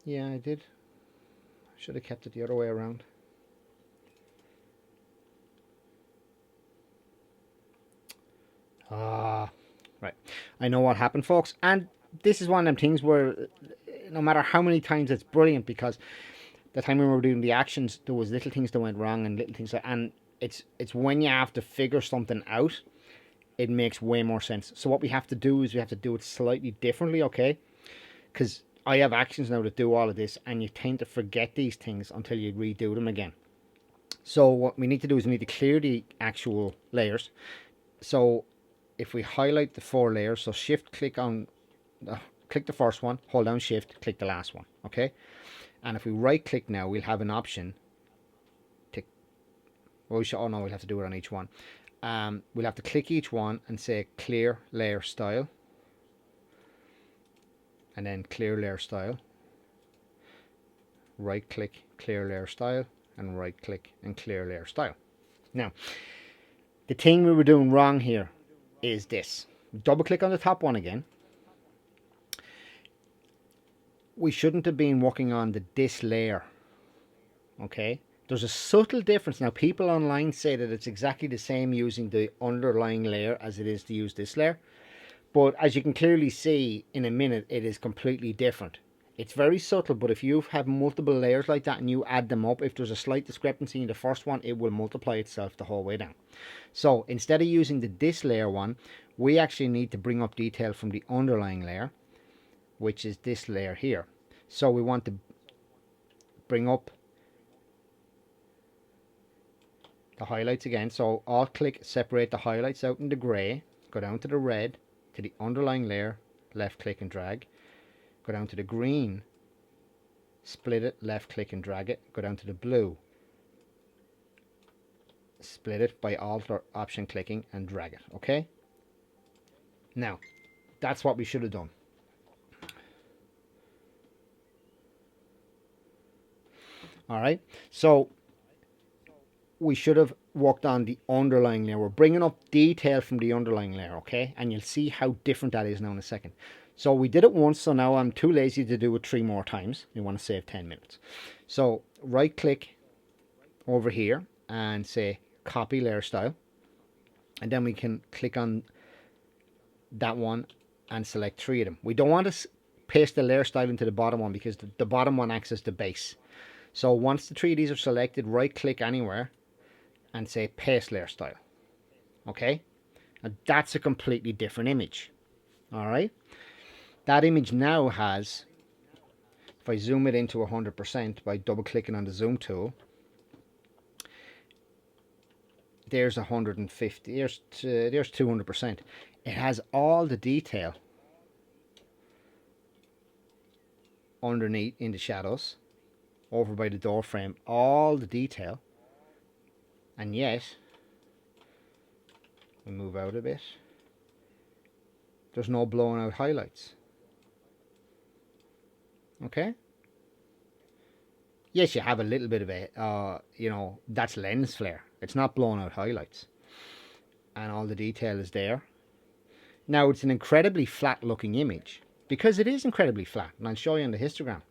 Yeah, I did. I should have kept it the other way around. Right. I know what happened, folks. And this is one of them things where no matter how many times, it's brilliant, because the time we were doing the actions, there was little things that went wrong and little things that, and it's when you have to figure something out, it makes way more sense. So what we have to do is we have to do it slightly differently, okay? Because I have actions now that do all of this, and you tend to forget these things until you redo them again. So what we need to do is we need to clear the actual layers. So if we highlight the 4 layers, so shift click on, click the first one, hold down shift, click the last one, okay? And if we right click now, we'll have an option to, well, oh no, we'll have to do it on each one. We'll have to click each one and say clear layer style, and then clear layer style, right click, clear layer style, and right click and clear layer style. Now, the thing we were doing wrong here is this. Double click on the top one again. We shouldn't have been working on this layer, okay? There's a subtle difference. Now, people online say that it's exactly the same using the underlying layer as it is to use this layer. But as you can clearly see in a minute, it is completely different. It's very subtle, but if you have multiple layers like that and you add them up, if there's a slight discrepancy in the first one, it will multiply itself the whole way down. So instead of using the this layer one, we actually need to bring up detail from the underlying layer, which is this layer here. So we want to bring up the highlights again. So Alt click, separate the highlights out in the grey, go down to the red, to the underlying layer, left click and drag. Go down to the green, split it, left click and drag it. Go down to the blue, split it by Alt or Option clicking and drag it, okay? Now, that's what we should have done. Alright, so we should have worked on the underlying layer. We're bringing up detail from the underlying layer, okay? And you'll see how different that is now in a second. So we did it once, so now I'm too lazy to do it 3 more times. You want to save 10 minutes. So right click over here and say copy layer style. And then we can click on that one and select 3 of them. We don't want to paste the layer style into the bottom one because the bottom one acts as the base. So once the 3Ds are selected, right click anywhere and say paste layer style. Okay, and that's a completely different image. All right, that image now has, if I zoom it into 100% by double clicking on the zoom tool, there's 150, there's 200%. It has all the detail underneath in the shadows, over by the door frame, all the detail, and yet, we move out a bit, there's no blown out highlights. Okay? Yes, you have a little bit of a, that's lens flare. It's not blown out highlights. And all the detail is there. Now, it's an incredibly flat looking image, because it is incredibly flat, and I'll show you in the histogram.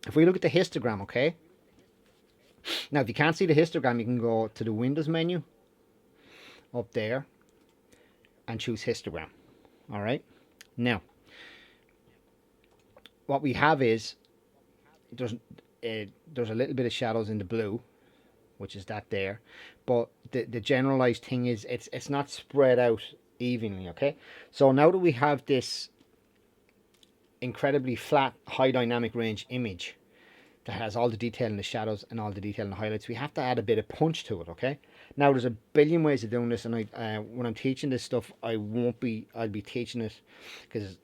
If we look at the histogram, okay? Now, if you can't see the histogram, you can go to the Windows menu up there and choose histogram. All right? Now, what we have is there's a little bit of shadows in the blue, which is that there, but the generalized thing is it's not spread out evenly. Okay, so now that we have this incredibly flat high dynamic range image that has all the detail in the shadows and all the detail in the highlights, we have to add a bit of punch to it. Okay, now there's a billion ways of doing this, and I when I'm teaching this stuff, I'll be teaching it because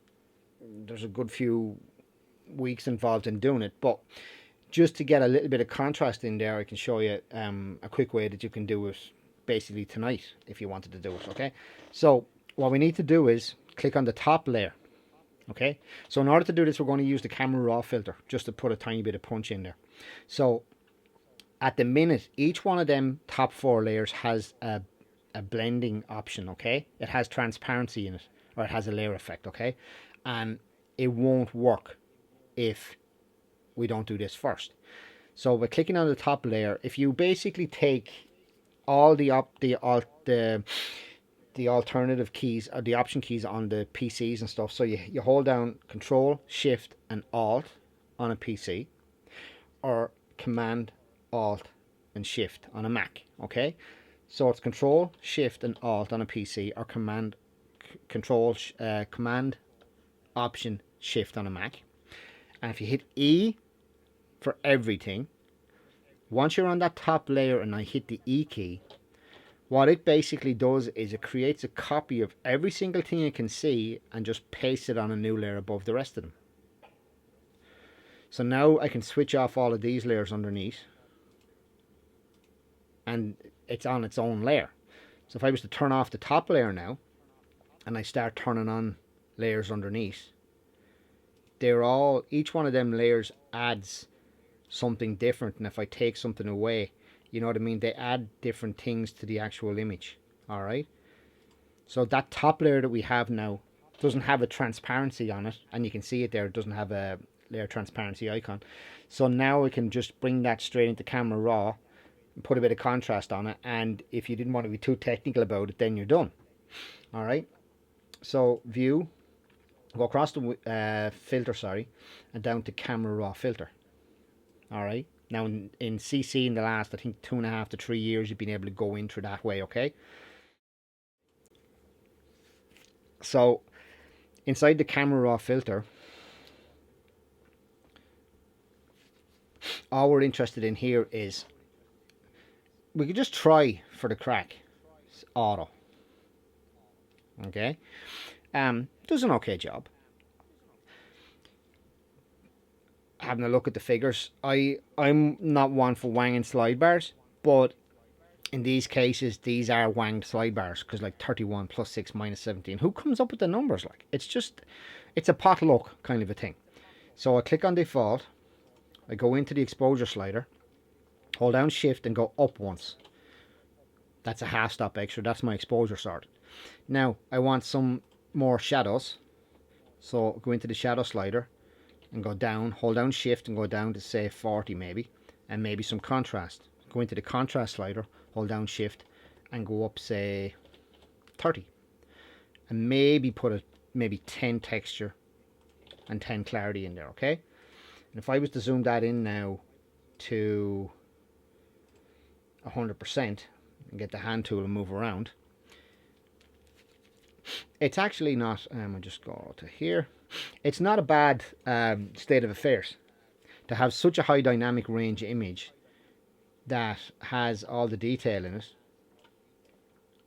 there's a good few weeks involved in doing it, but just to get a little bit of contrast in there, I can show you a quick way that you can do it basically tonight if you wanted to do it. Okay, so what we need to do is click on the top layer. Okay, so in order to do this, we're going to use the camera raw filter just to put a tiny bit of punch in there. So at the minute, each one of them top 4 layers has a blending option. Okay, it has transparency in it, or it has a layer effect. Okay, and it won't work if we don't do this first. So by clicking on the top layer, if you basically take all the alternative keys or the option keys on the PCs and stuff, so you hold down Control, Shift and Alt on a PC, or Command, Alt and Shift on a Mac. Okay, so it's Control, Shift and Alt on a PC, or Command, Option, Shift on a Mac. And if you hit E for everything, once you're on that top layer and I hit the E key, what it basically does is it creates a copy of every single thing you can see and just pastes it on a new layer above the rest of them. So now I can switch off all of these layers underneath and it's on its own layer. So if I was to turn off the top layer now and I start turning on layers underneath, each one of them layers adds something different, and if I take something away, you know what I mean, they add different things to the actual image. All right, so that top layer that we have now doesn't have a transparency on it, and you can see it there, it doesn't have a layer transparency icon. So now we can just bring that straight into camera raw and put a bit of contrast on it, and if you didn't want to be too technical about it, then you're done. All right, so view, go across the filter, and down to camera raw filter. All right, now in CC in the last, I think 2.5 to 3 years, you've been able to go in through that way. Okay, so inside the camera raw filter, all we're interested in here is we could just try for the crack. It's auto. Okay, does an okay job. Having a look at the figures, I'm not one for wanging slide bars, but in these cases these are wanged slide bars, because like 31 plus 6 minus 17, who comes up with the numbers? Like, it's a pot luck kind of a thing. So I click on default, I go into the exposure slider, hold down Shift and go up once. That's a half stop extra. That's my exposure sorted. Now I want some more shadows, so go into the shadow slider and go down, hold down Shift and go down to say 40 maybe, and maybe some contrast. Go into the contrast slider, hold down Shift and go up say 30, and maybe put maybe 10 texture and 10 clarity in there. Okay, and if I was to zoom that in now to 100% and get the hand tool and move around, it's actually not, I'll just go to here. It's not a bad state of affairs to have such a high dynamic range image that has all the detail in it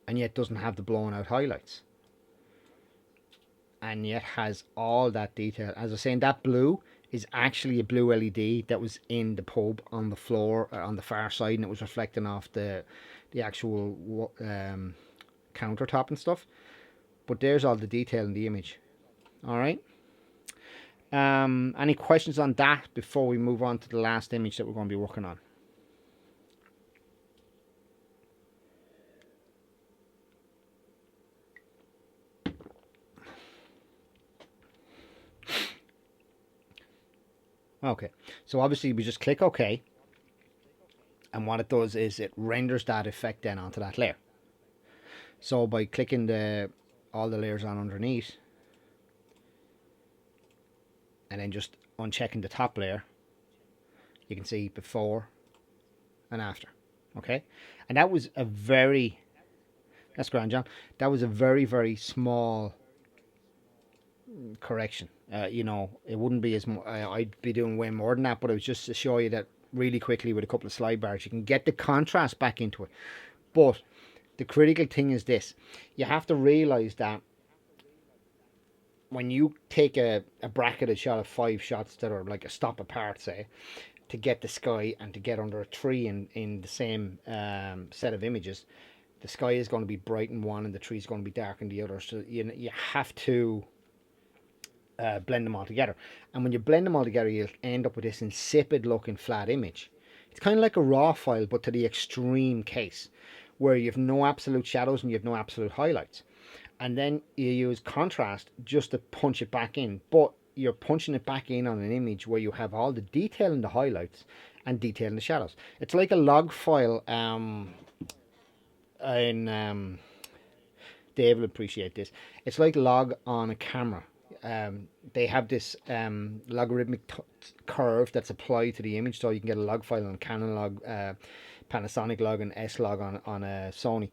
and yet doesn't have the blown out highlights, and yet has all that detail. As I was saying, that blue is actually a blue LED that was in the pub on the floor on the far side, and it was reflecting off the actual countertop and stuff. But there's all the detail in the image. All right. Any questions on that before we move on to the last image that we're going to be working on? Okay, so obviously we just click OK, and what it does is it renders that effect then onto that layer. So by clicking all the layers on underneath and then just unchecking the top layer, you can see before and after. Okay, and that was a very, that's grand, John. That was a very, very small correction. You know, it wouldn't be as I'd be doing way more than that, but it was just to show you that really quickly with a couple of slide bars you can get the contrast back into it. But the critical thing is this: you have to realize that when you take a bracketed shot of 5 shots that are like a stop apart, say, to get the sky and to get under a tree in the same set of images, the sky is going to be bright in one and the tree is going to be dark in the other. So you have to blend them all together. And when you blend them all together, you'll end up with this insipid looking flat image. It's kind of like a raw file, but to the extreme case, where you have no absolute shadows and you have no absolute highlights. And then you use contrast just to punch it back in, but you're punching it back in on an image where you have all the detail in the highlights and detail in the shadows. It's like a log file in Dave will appreciate this. It's like log on a camera. They have this logarithmic curve that's applied to the image, so you can get a log file on Canon log, Panasonic log, and S log on a Sony,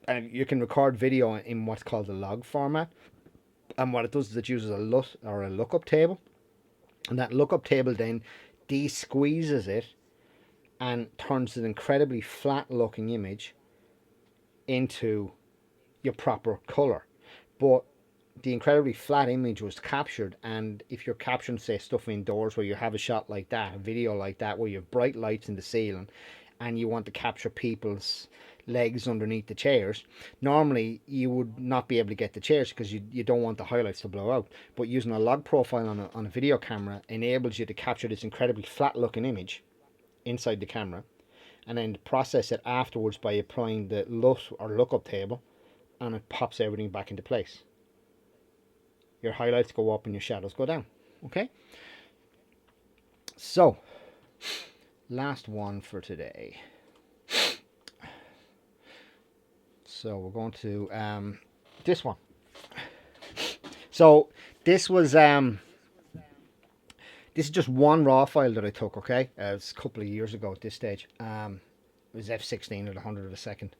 and you can record video in what's called the log format. And what it does is it uses a LUT or a lookup table, and that lookup table then de-squeezes it and turns an incredibly flat looking image into your proper color. But the incredibly flat image was captured, and if you're capturing, say, stuff indoors where you have a shot like that, a video like that, where you have bright lights in the ceiling and you want to capture people's legs underneath the chairs, normally you would not be able to get the chairs because you don't want the highlights to blow out. But using a log profile on a video camera enables you to capture this incredibly flat looking image inside the camera, and then process it afterwards by applying the LUT or lookup table, and it pops everything back into place. Your highlights go up and your shadows go down. Okay, so last one for today. So we're going to this one. So this was this is just one raw file that I took. Okay, it was a couple of years ago at this stage. It was f16 at 100 of a second.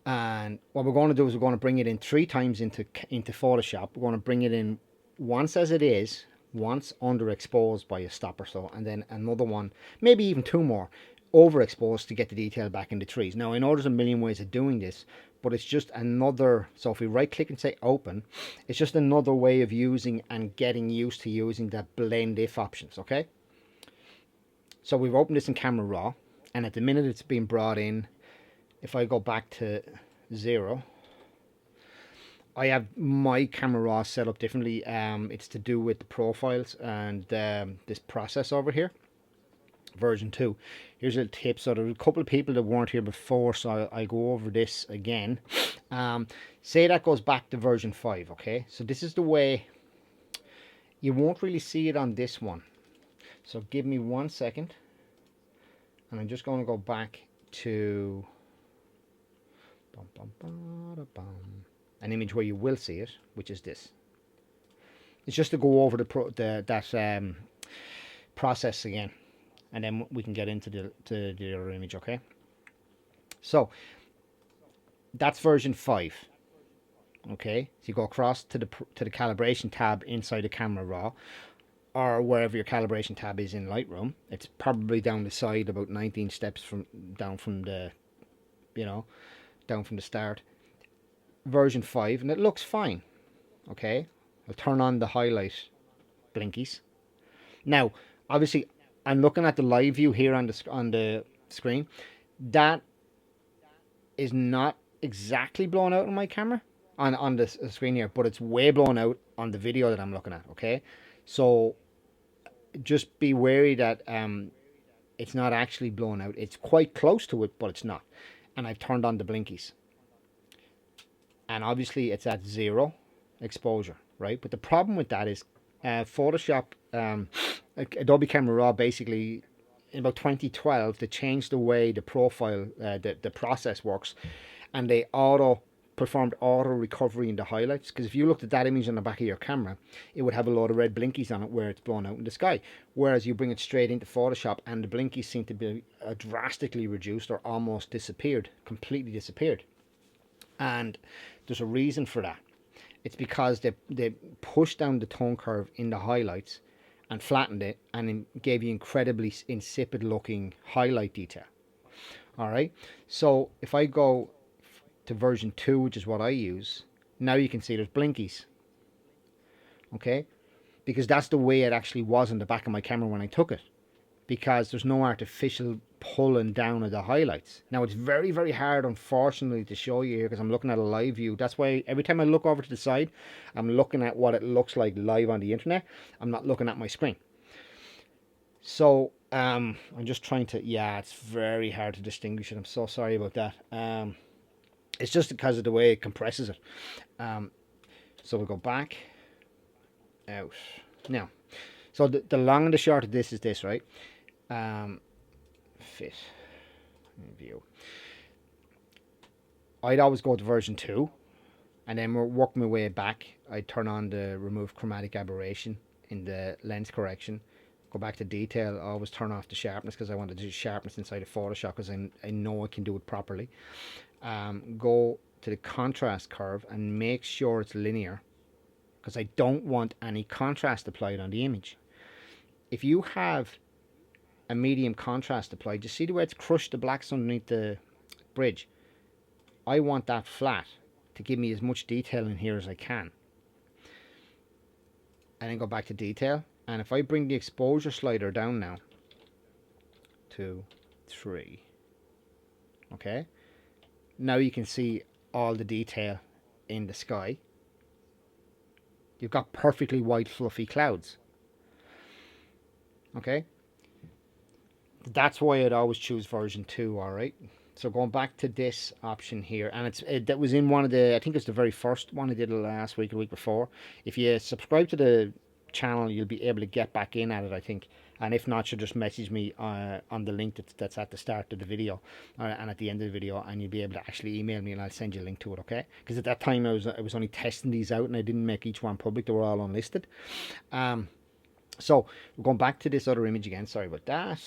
And what we're going to do is we're going to bring it in 3 times into Photoshop. We're going to bring it in once as it is, once underexposed by a stop or so, and then another one, maybe even 2 more, overexposed to get the detail back in the trees. Now, I know there's a million ways of doing this, but it's just another, so if we right click and say open, it's just another way of using and getting used to using the blend if options, okay? So we've opened this in Camera Raw, and at the minute it's being brought in. If I go back to 0, I have my Camera Raw set up differently. It's to do with the profiles and this process over here, version 2. Here's a tip. So there are a couple of people that weren't here before, so I'll go over this again. Say that goes back to version 5, okay? So this is the way. You won't really see it on this one. So give me 1 second, and I'm just going to go back to an image where you will see it, which is this. It's just to go over that process again. and then we can get into the other image, okay? So that's version 5. Okay, so you go across to the calibration tab inside the Camera Raw, or wherever your calibration tab is in Lightroom. It's probably down the side, about 19 steps down from the start. Version 5, and it looks fine. Okay, I'll turn on the highlight blinkies. Now, obviously, I'm looking at the live view here on the screen. That is not exactly blown out on my camera on the screen here, but it's way blown out on the video that I'm looking at. Okay, so just be wary that it's not actually blown out. It's quite close to it, but it's not. And I've turned on the blinkies, and obviously it's at 0 exposure, right? But the problem with that is Photoshop, Adobe Camera Raw, basically in about 2012 they changed the way the profile, the process works, and they performed auto recovery in the highlights. Because if you looked at that image on the back of your camera, it would have a lot of red blinkies on it where it's blown out in the sky. Whereas you bring it straight into Photoshop and the blinkies seem to be drastically reduced or almost disappeared, completely disappeared. And there's a reason for that. It's because they pushed down the tone curve in the highlights and flattened it, and it gave you incredibly insipid looking highlight detail. All right, so if I go to version 2, which is what I use, now you can see there's blinkies. Okay, because that's the way it actually was in the back of my camera when I took it, because there's no artificial pulling down of the highlights. Now it's very, very hard, unfortunately, to show you here because I'm looking at a live view. That's why every time I look over to the side, I'm looking at what it looks like live on the internet. I'm not looking at my screen. So I'm just trying to, yeah, it's very hard to distinguish it. I'm so sorry about that. It's just because of the way it compresses it. So we'll go back out now. So the long and the short of this is this, right? Fit view. I'd always go to version 2, and then we're working my way back. I'd turn on the remove chromatic aberration in the lens correction. Go back to detail. I always turn off the sharpness because I want to do sharpness inside of Photoshop because I know I can do it properly. Go to the contrast curve and make sure it's linear because I don't want any contrast applied on the image. If you have a medium contrast applied, you see the way it's crushed the blacks underneath the bridge? I want that flat to give me as much detail in here as I can. And then go back to detail, and if I bring the exposure slider down now, 2, 3, okay, now you can see all the detail in the sky. You've got perfectly white fluffy clouds. Okay, that's why I'd always choose version 2. All right, so going back to this option here, and that was in one of the, I think it's the very first one I did last week or the week before. If you subscribe to the channel, you'll be able to get back in at it, I think. And if not, you'll just message me on the link that's at the start of the video and at the end of the video, and you'll be able to actually email me and I'll send you a link to it, okay? Because at that time I was only testing these out and I didn't make each one public. They were all unlisted. So we're going back to this other image again. Sorry about that.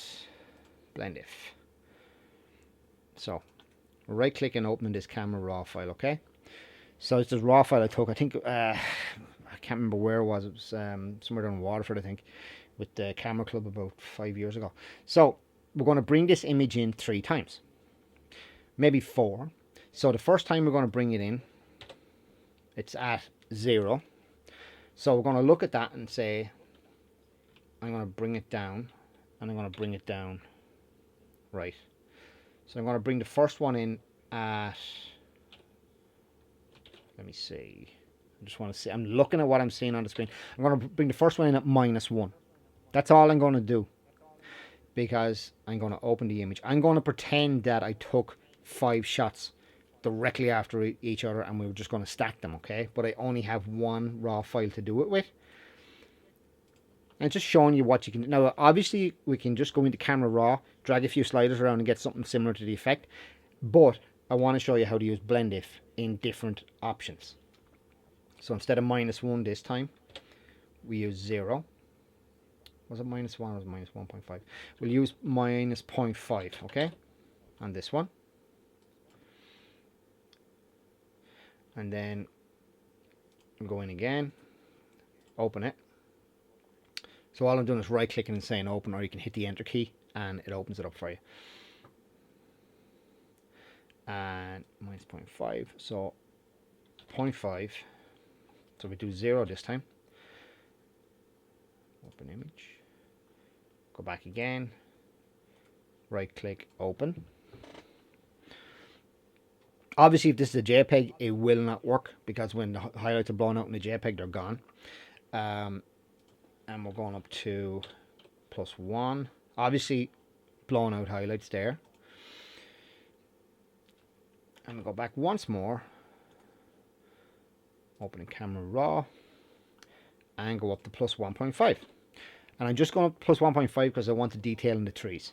Blend if. So right click and opening this Camera Raw file, okay? So it's this raw file I took. I think I can't remember where it was. It was somewhere down in Waterford, I think, with the Camera Club about 5 years ago. So we're going to bring this image in 3 times, maybe 4. So the first time we're going to bring it in, it's at 0. So we're going to look at that and say, I'm going to bring it down, and I'm going to bring it down right. So I'm going to bring the first one in at, let me see, I just want to see, I'm looking at what I'm seeing on the screen. I'm going to bring the first one in at -1. That's all I'm going to do, because I'm going to open the image. I'm going to pretend that I took 5 shots directly after each other and we were just going to stack them, okay? But I only have one raw file to do it with. And just showing you what you can do. Now, obviously, we can just go into Camera Raw, drag a few sliders around and get something similar to the effect. But I want to show you how to use Blend If in different options. So instead of -1 this time, we use 0. Was it minus 1 or was it minus 1.5? We'll use minus 0.5, okay, on this one. And then we'll go in again, open it. So all I'm doing is right clicking and saying open, or you can hit the enter key and it opens it up for you. And minus 0.5, so 0.5. So we do 0 this time. Open image. Go back again. Right click, open. Obviously, if this is a JPEG, it will not work because when the highlights are blown out in the JPEG, they're gone. And we're going up to +1. Obviously, blown out highlights there. And go back once more. Opening camera raw. And go up to +1.5. And I'm just going up to +1.5 because I want the detail in the trees.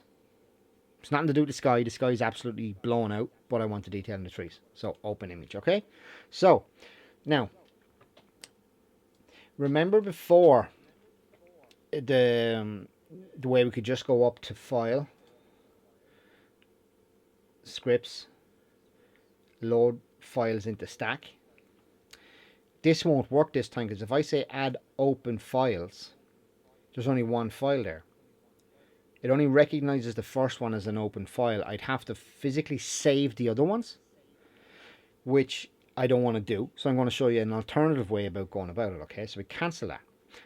It's nothing to do with the sky. The sky is absolutely blown out, but I want the detail in the trees. So open image, okay? So now, remember before the way we could just go up to File, Scripts, load files into Stack. This won't work this time because if I say add open files, there's only one file there. It only recognizes the first one as an open file. I'd have to physically save the other ones, which I don't want to do. So I'm going to show you an alternative way about going about it, okay? So we cancel that.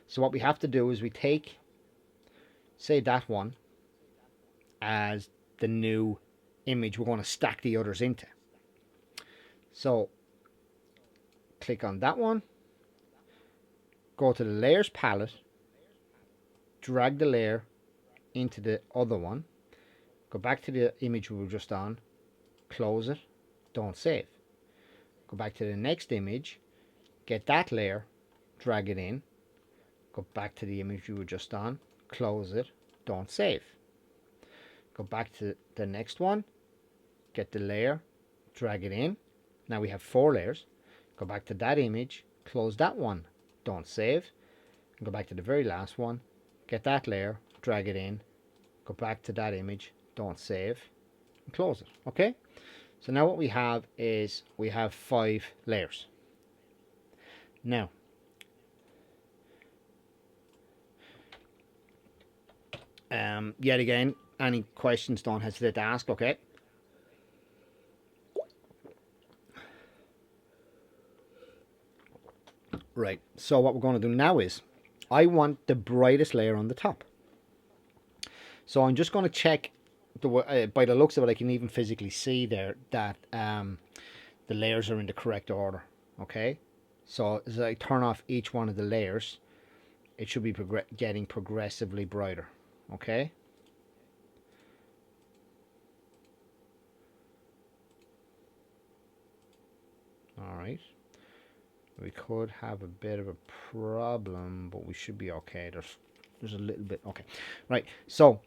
So what we have to do is we take, say that one as the new image we're going to stack the others into. So click on that one, go to the layers palette, drag the layer into the other one, go back to the image we were just on, close it, don't save. Go back to the next image, get that layer, drag it in, go back to the image you were just on, close it, don't save. Go back to the next one, get the layer, drag it in. Now we have 4 layers. Go back to that image, close that one, don't save. And go back to the very last one, get that layer, drag it in, go back to that image, don't save, and close it, okay? So now what we have is we have 5 layers. Now, yet again, any questions, don't hesitate to ask, okay? Right, so what we're going to do now is, I want the brightest layer on the top. So I'm just going to check, by the looks of it, I can even physically see there that the layers are in the correct order, okay? So as I turn off each one of the layers, it should be getting progressively brighter, okay? Alright. We could have a bit of a problem, but we should be okay. There's a little bit, okay. Right, so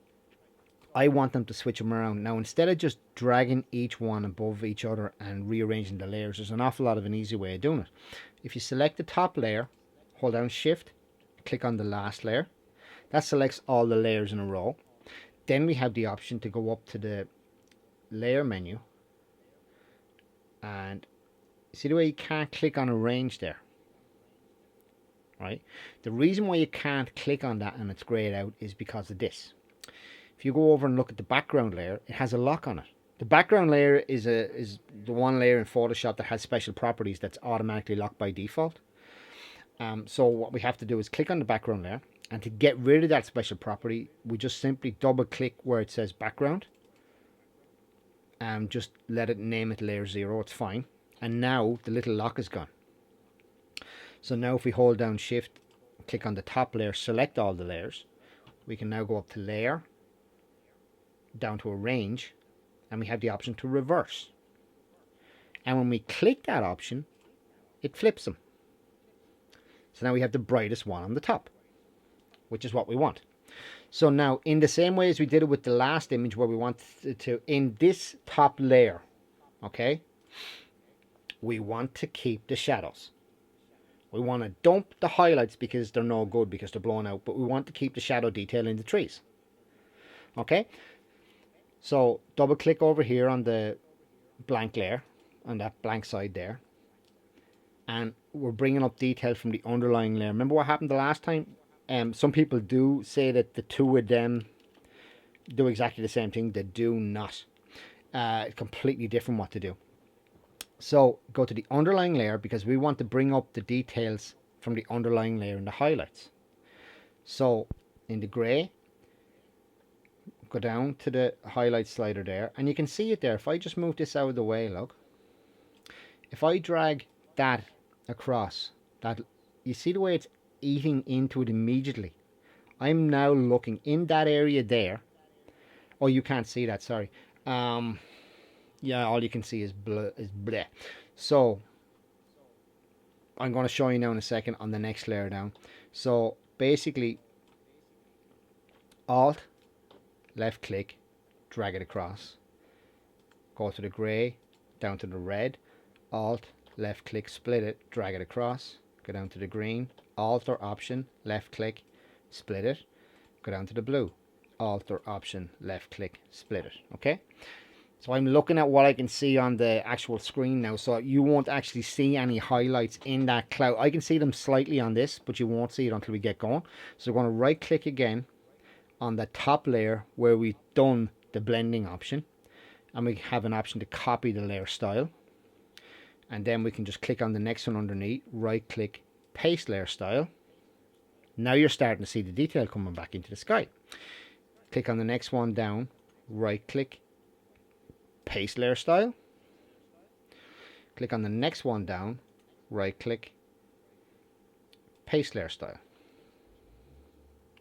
I want them to switch them around. Now, instead of just dragging each one above each other and rearranging the layers, there's an awful lot of an easy way of doing it. If you select the top layer, hold down Shift, click on the last layer. That selects all the layers in a row. Then we have the option to go up to the layer menu. And see the way you can't click on arrange there? Right? The reason why you can't click on that and it's grayed out is because of this. If you go over and look at the background layer, it has a lock on it. The background layer is the one layer in Photoshop that has special properties that's automatically locked by default. So what we have to do is click on the background layer, and to get rid of that special property, we just simply double click where it says background and just let it name it layer 0. It's fine. And now the little lock is gone. So now if we hold down Shift, click on the top layer, select all the layers, we can now go up to layer, down to arrange, and we have the option to reverse. And when we click that option, it flips them. So now we have the brightest one on the top, which is what we want. So now, in the same way as we did it with the last image where we wanted to, in this top layer, okay, we want to keep the shadows. We want to dump the highlights because they're no good, because they're blown out, but we want to keep the shadow detail in the trees. Okay, so double click over here on the blank layer, on that blank side there, and we're bringing up detail from the underlying layer. Remember what happened the last time? Some people do say that the two of them do exactly the same thing. They do not. It's completely different what to do. So go to the underlying layer, because we want to bring up the details from the underlying layer in the highlights. So in the gray, go down to the highlight slider there, and you can see it there. If I just move this out of the way, look, if I drag that across, that, you see the way it's eating into it immediately. I'm now looking in that area there. Oh, you can't see that, sorry. Yeah, all you can see is bleh. So I'm going to show you now in a second on the next layer down. So basically, Alt, left click, drag it across. Go to the grey, down to the red. Alt, left click, split it, drag it across. Go down to the green. Alt or Option, left click, split it. Go down to the blue. Alt or Option, left click, split it. Okay? So I'm looking at what I can see on the actual screen now. So you won't actually see any highlights in that cloud. I can see them slightly on this, but you won't see it until we get going. So we're going to right click again on the top layer where we've done the blending option. And we have an option to copy the layer style. And then we can just click on the next one underneath, right click, paste layer style. Now you're starting to see the detail coming back into the sky. Click on the next one down, right click, paste layer style. Click on the next one down, right click, paste layer style.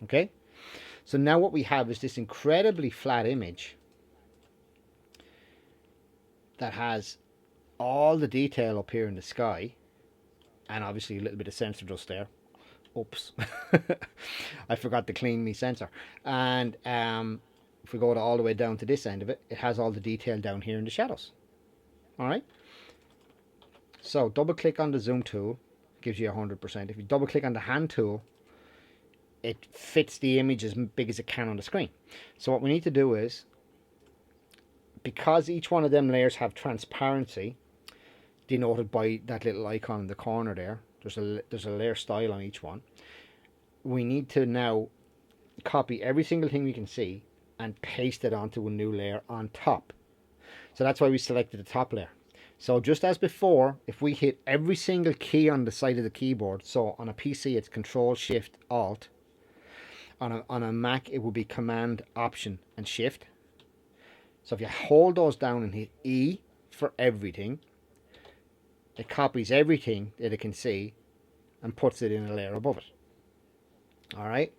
Okay, so now what we have is this incredibly flat image that has all the detail up here in the sky, and obviously a little bit of sensor dust there. Oops. I forgot to clean my sensor. And if we go all the way down to this end of it, it has all the detail down here in the shadows. Alright, so double click on the zoom tool, gives you 100%. If you double click on the hand tool, it fits the image as big as it can on the screen. So what we need to do is, because each one of them layers have transparency denoted by that little icon in the corner there, there's a layer style on each one, we need to now copy every single thing we can see and paste it onto a new layer on top. So that's why we selected the top layer. So just as before, if we hit every single key on the side of the keyboard, so on a PC it's Control Shift Alt, on a Mac it will be Command Option and Shift. So if you hold those down and hit E for everything, it copies everything that it can see and puts it in a layer above it. Alright,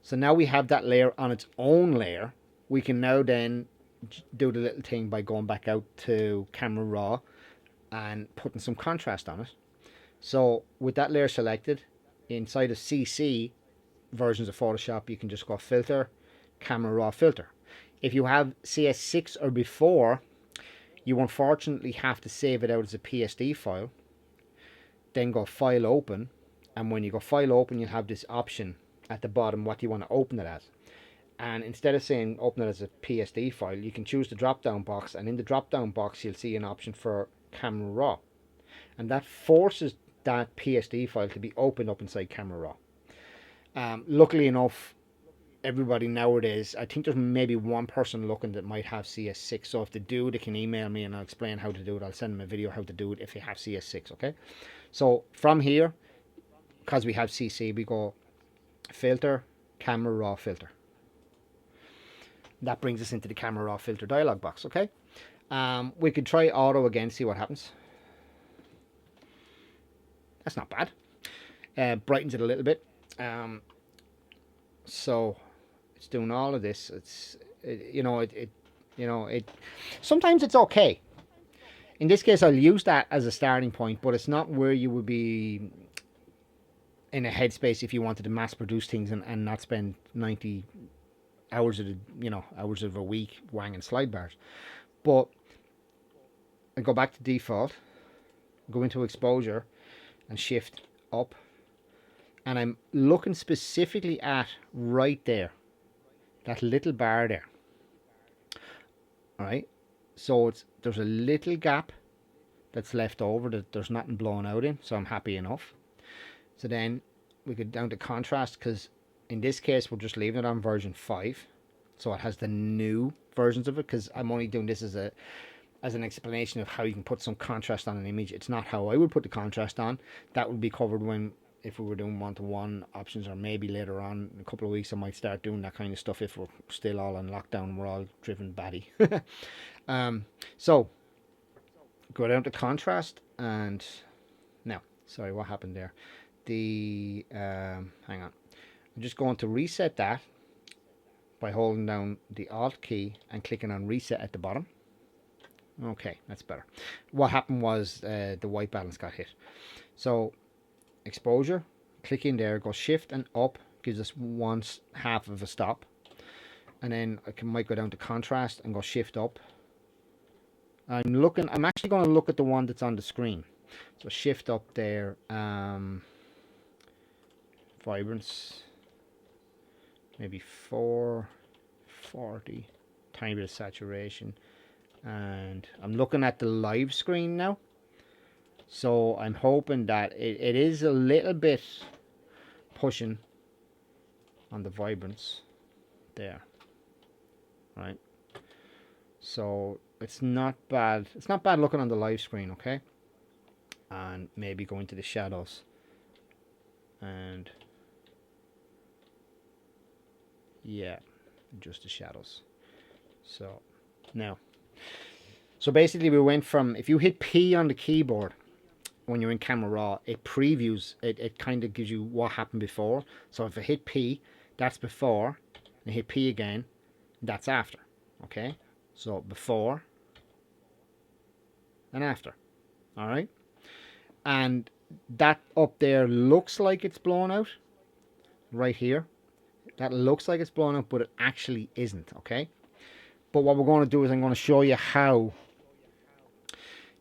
so now we have that layer on its own layer. We can now then do the little thing by going back out to Camera Raw and putting some contrast on it. So with that layer selected, inside of CC versions of Photoshop, you can just go Filter, Camera Raw Filter. If you have CS6 or before, you unfortunately have to save it out as a PSD file. Then go File Open, and when you go File Open, you'll have this option at the bottom what you want to open it as. And instead of saying open it as a PSD file, you can choose the drop down box, and in the drop down box you'll see an option for Camera Raw, and that forces that PSD file to be opened up inside Camera Raw. Luckily enough, everybody nowadays, I think there's maybe one person looking that might have CS6, so if they do, they can email me and I'll explain how to do it. I'll send them a video how to do it if they have CS6. Okay, so from here, because we have CC, we go Filter, Camera Raw Filter. That brings us into the Camera Raw Filter dialog box. Okay, we could try auto again, see what happens. That's not bad. Brightens it a little bit. So it's doing all of this. Sometimes it's okay. In this case, I'll use that as a starting point, but it's not where you would be in a headspace if you wanted to mass produce things and not spend 90 hours of a week wanging slide bars. But I go back to default, go into exposure, and shift up. And I'm looking specifically at right there, that little bar there. All right. So there's a little gap that's left over that there's nothing blown out in. So I'm happy enough. So then we go down to contrast, because in this case we're just leaving it on version 5. So it has the new versions of it, because I'm only doing this as an explanation of how you can put some contrast on an image. It's not how I would put the contrast on. That would be covered if we were doing one-to-one options, or maybe later on in a couple of weeks I might start doing that kind of stuff if we're still all in lockdown and we're all driven batty. So go down to contrast, and now, sorry, what happened there? Hang on. I'm just going to reset that by holding down the Alt key and clicking on reset at the bottom. Okay, that's better. What happened was the white balance got hit. So exposure, click in there, go shift and up, gives us half of a stop. And then might go down to contrast and go shift up. I'm actually going to look at the one that's on the screen. So shift up there, vibrance, maybe 440, tiny bit of saturation. And I'm looking at the live screen now. So I'm hoping that it is a little bit pushing on the vibrance there. Right. So it's not bad. It's not bad looking on the live screen, okay? And maybe go into the shadows. And yeah, just the shadows. So now. So basically we went from, if you hit P on the keyboard when you're in Camera Raw, it previews, it kind of gives you what happened before. So if I hit P, that's before, and hit P again, that's after. Okay? So before and after. Alright? And that up there looks like it's blown out. Right here. That looks like it's blown out, but it actually isn't. Okay? But what we're going to do is I'm going to show you how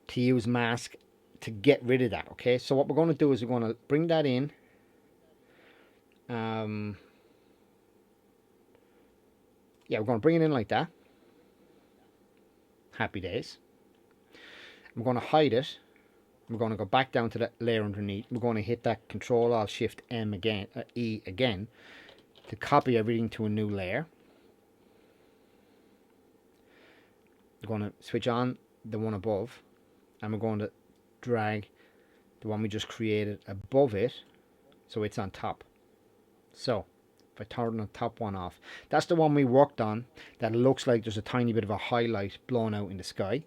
to use mask to get rid of that. Okay, so what we're going to do is we're going to bring that in. Yeah, we're going to bring it in like that. Happy days. I'm going to hide it. We're going to go back down to that layer underneath. We're going to hit that Control Alt Shift M again, E again, to copy everything to a new layer. We're going to switch on the one above, and we're going to drag the one we just created above it so it's on top. So if I turn the top one off, that's the one we worked on that looks like there's a tiny bit of a highlight blown out in the sky,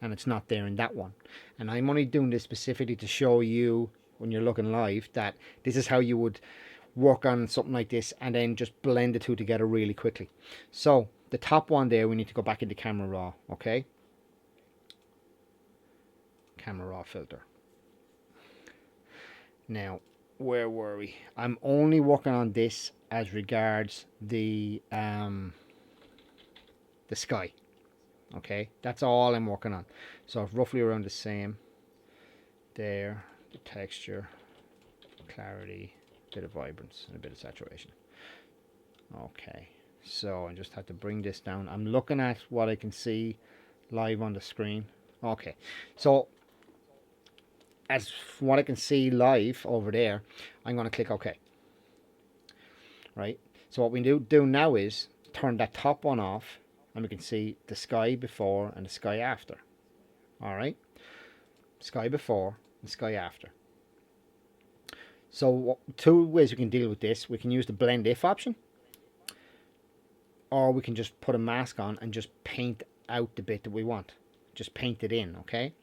and it's not there in that one. And I'm only doing this specifically to show you, when you're looking live, that this is how you would work on something like this and then just blend the two together really quickly. So the top one there, we need to go back into Camera Raw. Okay, Camera Raw filter. Now, where were we? I'm only working on this as regards the sky. Okay, that's all I'm working on. So roughly around the same. There, the texture, clarity, a bit of vibrance, and a bit of saturation. Okay, so I just have to bring this down. I'm looking at what I can see live on the screen. Okay, so as what I can see live over there, I'm going to click OK. Right, so what we do now is turn that top one off, and we can see the sky before and the sky after. Alright, sky before and sky after. So two ways we can deal with this. We can use the blend if option, or we can just put a mask on and just paint out the bit that we want. Just paint it in, okay?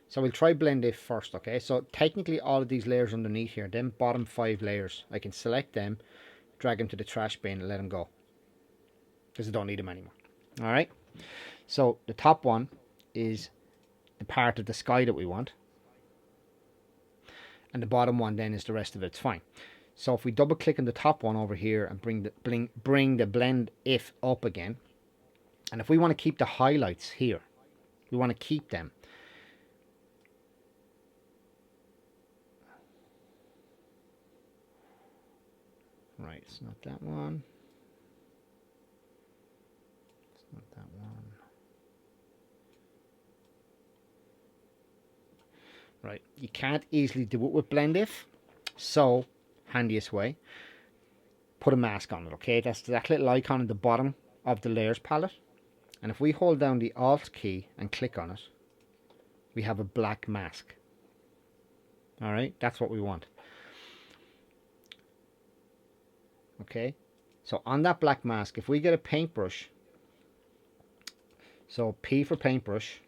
So we'll try blend if first, okay? So technically all of these layers underneath here, them bottom 5 layers, I can select them, drag them to the trash bin and let them go, because I don't need them anymore. Alright, so the top one is the part of the sky that we want, and the bottom one then is the rest of it. It's fine. So if we double click on the top one over here and bring the blend if up again, and if we want to keep the highlights here, we want to keep them, Right, it's not that one. It's not that one. Right, you can't easily do it with blend if, so handiest way, put a mask on it, okay? That's that little icon at the bottom of the layers palette. And if we hold down the Alt key and click on it, we have a black mask. Alright, that's what we want. Okay, so on that black mask, if we get a paintbrush, so P for paintbrush,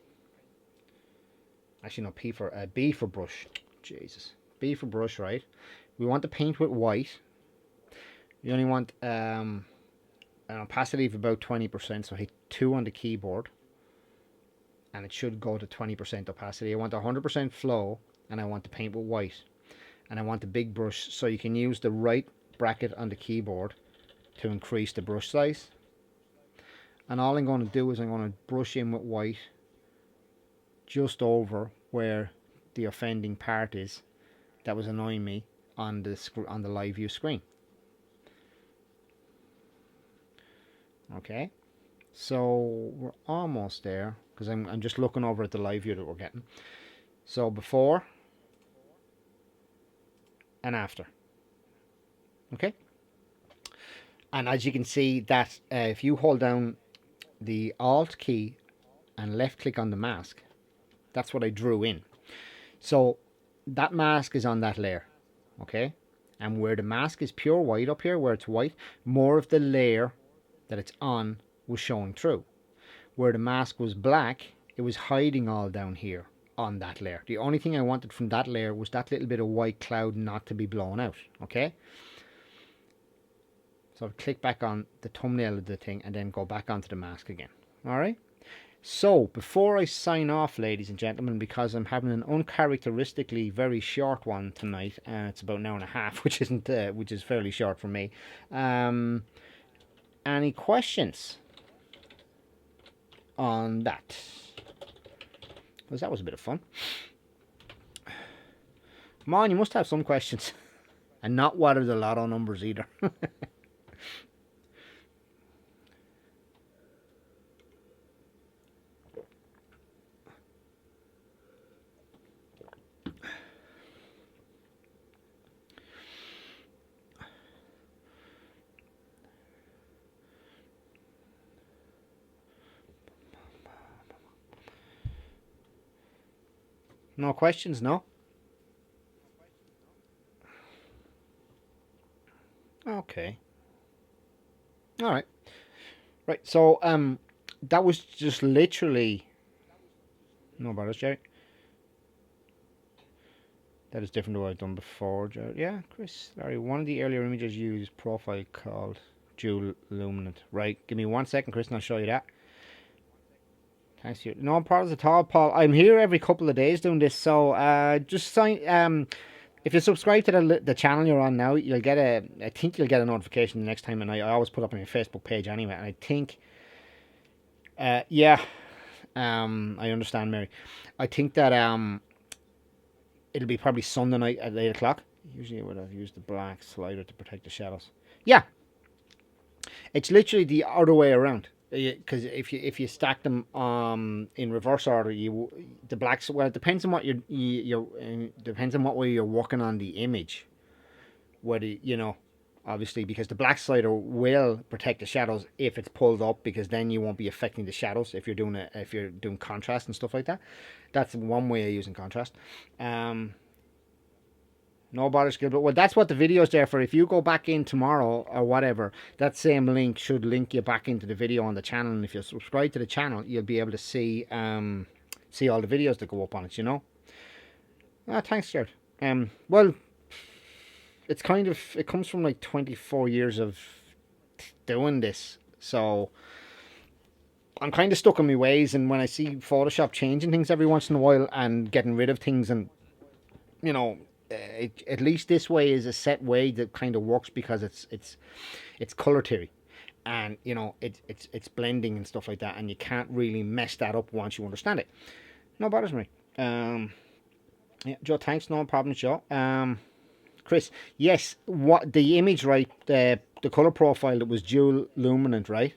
actually no, B for brush, Jesus, B for brush, right? We want to paint with white. You only want an opacity of about 20%, so hit 2 on the keyboard, and it should go to 20% opacity. I want 100% flow, and I want to paint with white, and I want the big brush, so you can use the right bracket on the keyboard to increase the brush size. And all I'm going to do is I'm going to brush in with white just over where the offending part is that was annoying me on the live view screen. Okay, so we're almost there because I'm just looking over at the live view that we're getting. So before and after. Okay, and as you can see that if you hold down the Alt key and left click on the mask, that's what I drew in. So that mask is on that layer, okay? And where the mask is pure white up here, where it's white, more of the layer that it's on was showing through. Where the mask was black, it was hiding all down here on that layer. The only thing I wanted from that layer was that little bit of white cloud not to be blown out, okay? So I'll click back on the thumbnail of the thing and then go back onto the mask again. Alright? So, before I sign off, ladies and gentlemen, because I'm having an uncharacteristically very short one tonight, and it's about an hour and a half, which is fairly short for me. Any questions on that? Because that was a bit of fun. Come on, you must have some questions. And not what are the lotto numbers either. No questions, no? Okay. Alright. Right, so that was just literally no bothers, Jerry. That is different to what I've done before, Jared. Yeah, Chris, Larry, one of the earlier images used profile called Dual Luminant. Right, give me 1 second, Chris, and I'll show you that. Thanks to you. No problems at all, Paul. I'm here every couple of days doing this, so just sign. If you subscribe to the channel you're on now, you'll get I think you'll get a notification the next time, and I always put up on your Facebook page anyway. And I think, yeah, I understand, Mary. I think that it'll be probably Sunday night at 8 o'clock. Usually I would have used the black slider to protect the shadows. Yeah, it's literally the other way around. Because if you stack them in reverse order, the blacks. Well, it depends on what depends on what way you're working on the image. Whether obviously, because the black slider will protect the shadows if it's pulled up, because then you won't be affecting the shadows if you're doing contrast and stuff like that. That's one way of using contrast. No bothers, Gilbert. Well, that's what the video's there for. If you go back in tomorrow or whatever, that same link should link you back into the video on the channel. And if you subscribe to the channel, you'll be able to see all the videos that go up on it. Thanks, Jared. Well, it comes from like 24 years of doing this, so I'm kind of stuck in my ways. And when I see Photoshop changing things every once in a while and getting rid of things, and at least this way is a set way that kind of works, because it's color theory, and it's blending and stuff like that, and you can't really mess that up once you understand it. No bothers me. Yeah, Joe, thanks. No problem, Joe. Chris, yes, what the image, right? The color profile that was dual luminant, right?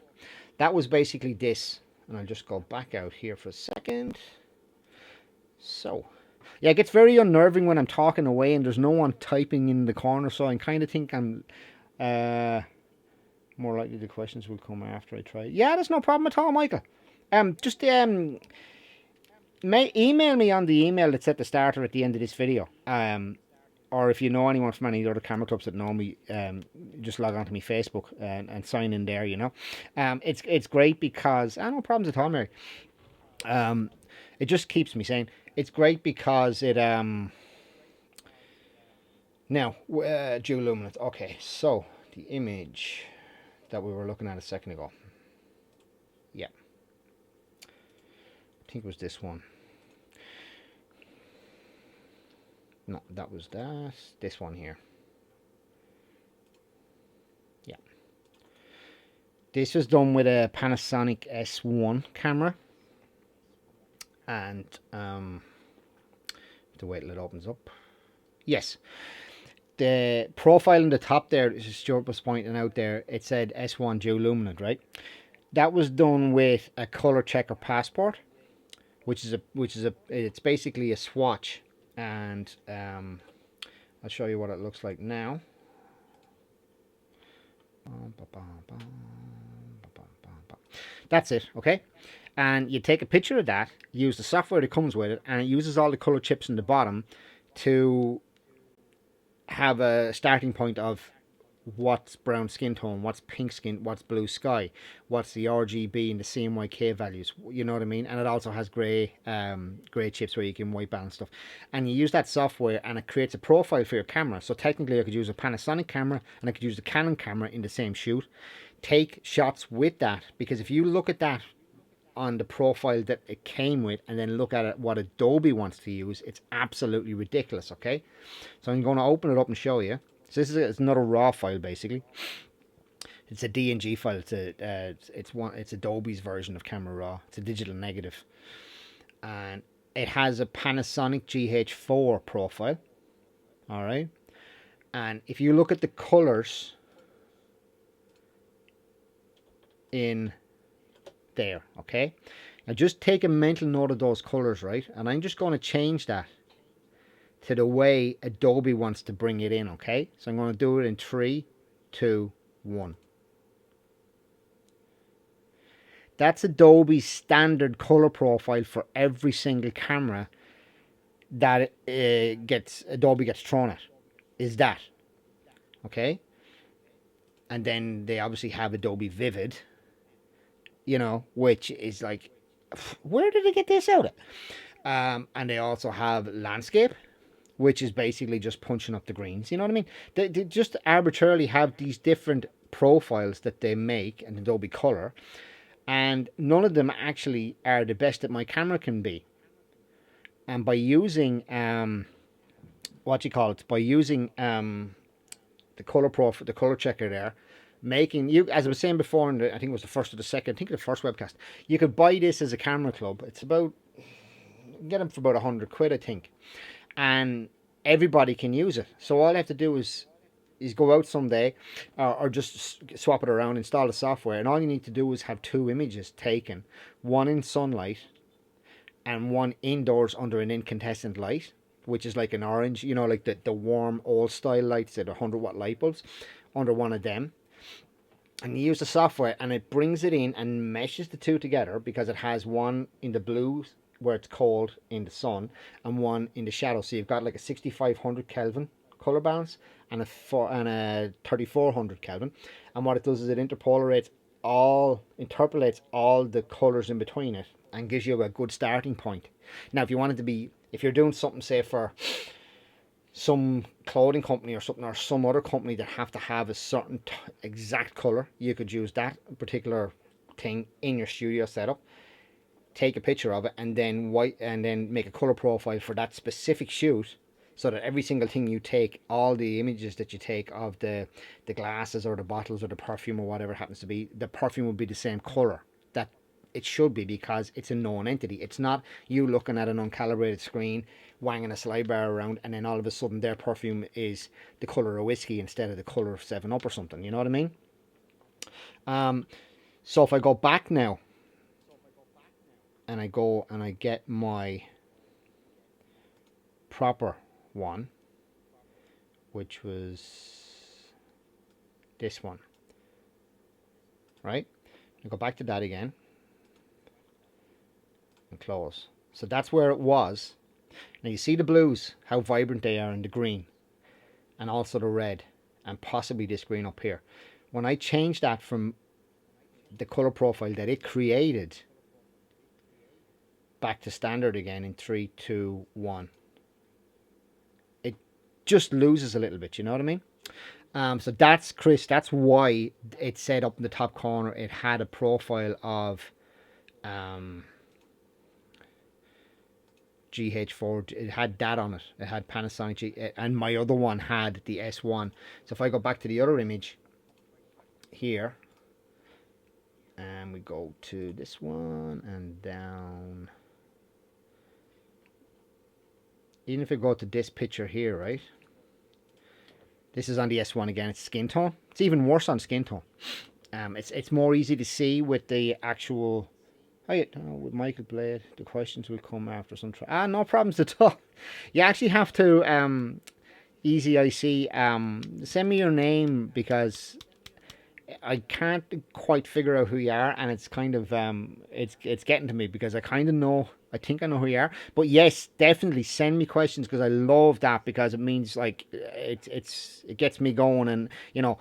That was basically this. And I'll just go back out here for a second. So, yeah, it gets very unnerving when I'm talking away and there's no one typing in the corner. So I kind of think I'm more likely the questions will come after I try. Yeah, there's no problem at all, Michael. Just email me on the email that's at the start or at the end of this video. Or if you know anyone from any other camera clubs that know me, just log on to my Facebook and sign in there. You know, it's great because no problems at all, Mary. It just keeps me sane. It's great because it now dual luminance. Okay, so the image that we were looking at a second ago. Yeah, I think it was this one. No, that was that. This one here. Yeah. This was done with a Panasonic S1 camera. And to wait till it opens up. Yes. The profile in the top there, as Stuart was pointing out there, it said S1 dual luminant, right? That was done with a color checker passport, which is it's basically a swatch. And I'll show you what it looks like now. That's it, okay? And you take a picture of that, use the software that comes with it, and it uses all the color chips in the bottom to have a starting point of what's brown skin tone, what's pink skin, what's blue sky, what's the RGB and the CMYK values, you know what I mean? And it also has grey chips where you can white balance stuff. And you use that software and it creates a profile for your camera. So technically I could use a Panasonic camera and I could use the Canon camera in the same shoot. Take shots with that, because if you look at that on the profile that it came with and then look at it, what Adobe wants to use, it's absolutely ridiculous, okay? So I'm going to open it up and show you. So it's another raw file basically. It's a DNG file. It's Adobe's version of Camera Raw. It's a digital negative, and it has a Panasonic GH4 profile. All right, and if you look at the colors in there, okay, now just take a mental note of those colors, right? And I'm just going to change that to the way Adobe wants to bring it in, okay? So I'm going to do it in 3, 2, 1. That's Adobe's standard color profile for every single camera that Adobe gets thrown at, is that, okay? And then they obviously have Adobe Vivid, you know, which is like, where did they get this out of? And they also have Landscape, which is basically just punching up the greens. You know what I mean? They just arbitrarily have these different profiles that they make in Adobe Color, and none of them actually are the best that my camera can be. And by using by using the color profile, the color checker there, making you, as I was saying before, I think it was the first or the second, I think the first webcast, you could buy this as a camera club. It's about, get them for about £100, I think. And everybody can use it. So all I have to do is go out someday or just swap it around, install the software, and all you need to do is have 2 images taken, one in sunlight and one indoors under an incandescent light, which is like an orange, you know, like the warm old style lights at 100-watt light bulbs, under one of them. And you use the software and it brings it in and meshes the two together, because it has one in the blue where it's cold in the sun and one in the shadow. So you've got like a 6500 Kelvin color balance and a 3400 Kelvin. And what it does is it interpolates interpolates all the colors in between it and gives you a good starting point. Now, if you wanted to be, if you're doing something, say for some clothing company or something, or some other company that have to have a certain exact color, you could use that particular thing in your studio setup, take a picture of it, and then make a color profile for that specific shoot, so that every single thing you take, all the images that you take of the glasses or the bottles or the perfume or whatever it happens to be, the perfume will be the same color that it should be, because it's a known entity. It's not you looking at an uncalibrated screen, wanging a slide bar around, and then all of a sudden their perfume is the color of whiskey instead of the color of 7 Up or something. You know what I mean? So if I go back now and I go and I get my proper one, which was this one, right? I go back to that again and close. So that's where it was. Now you see the blues, how vibrant they are, and the green, and also the red, and possibly this green up here. When I change that from the color profile that it created back to standard again in 3, 2, 1, it just loses a little bit. You know what I mean? So that's, Chris, that's why it said up in the top corner it had a profile of GH4. It had that on it. It had Panasonic and my other one had the S1. So if I go back to the other image here, and we go to this one and down, even if we go to this picture here, right? This is on the S1 again. It's skin tone. It's even worse on skin tone. It's more easy to see with the actual. With Michael Blade, the questions will come after some. No problems at all. You actually have to Easy IC. Send me your name, because I can't quite figure out who you are, and it's kind of it's getting to me, because I kind of know. I think I know who you are, but yes, definitely send me questions, because I love that, because it means like it gets me going, and you know,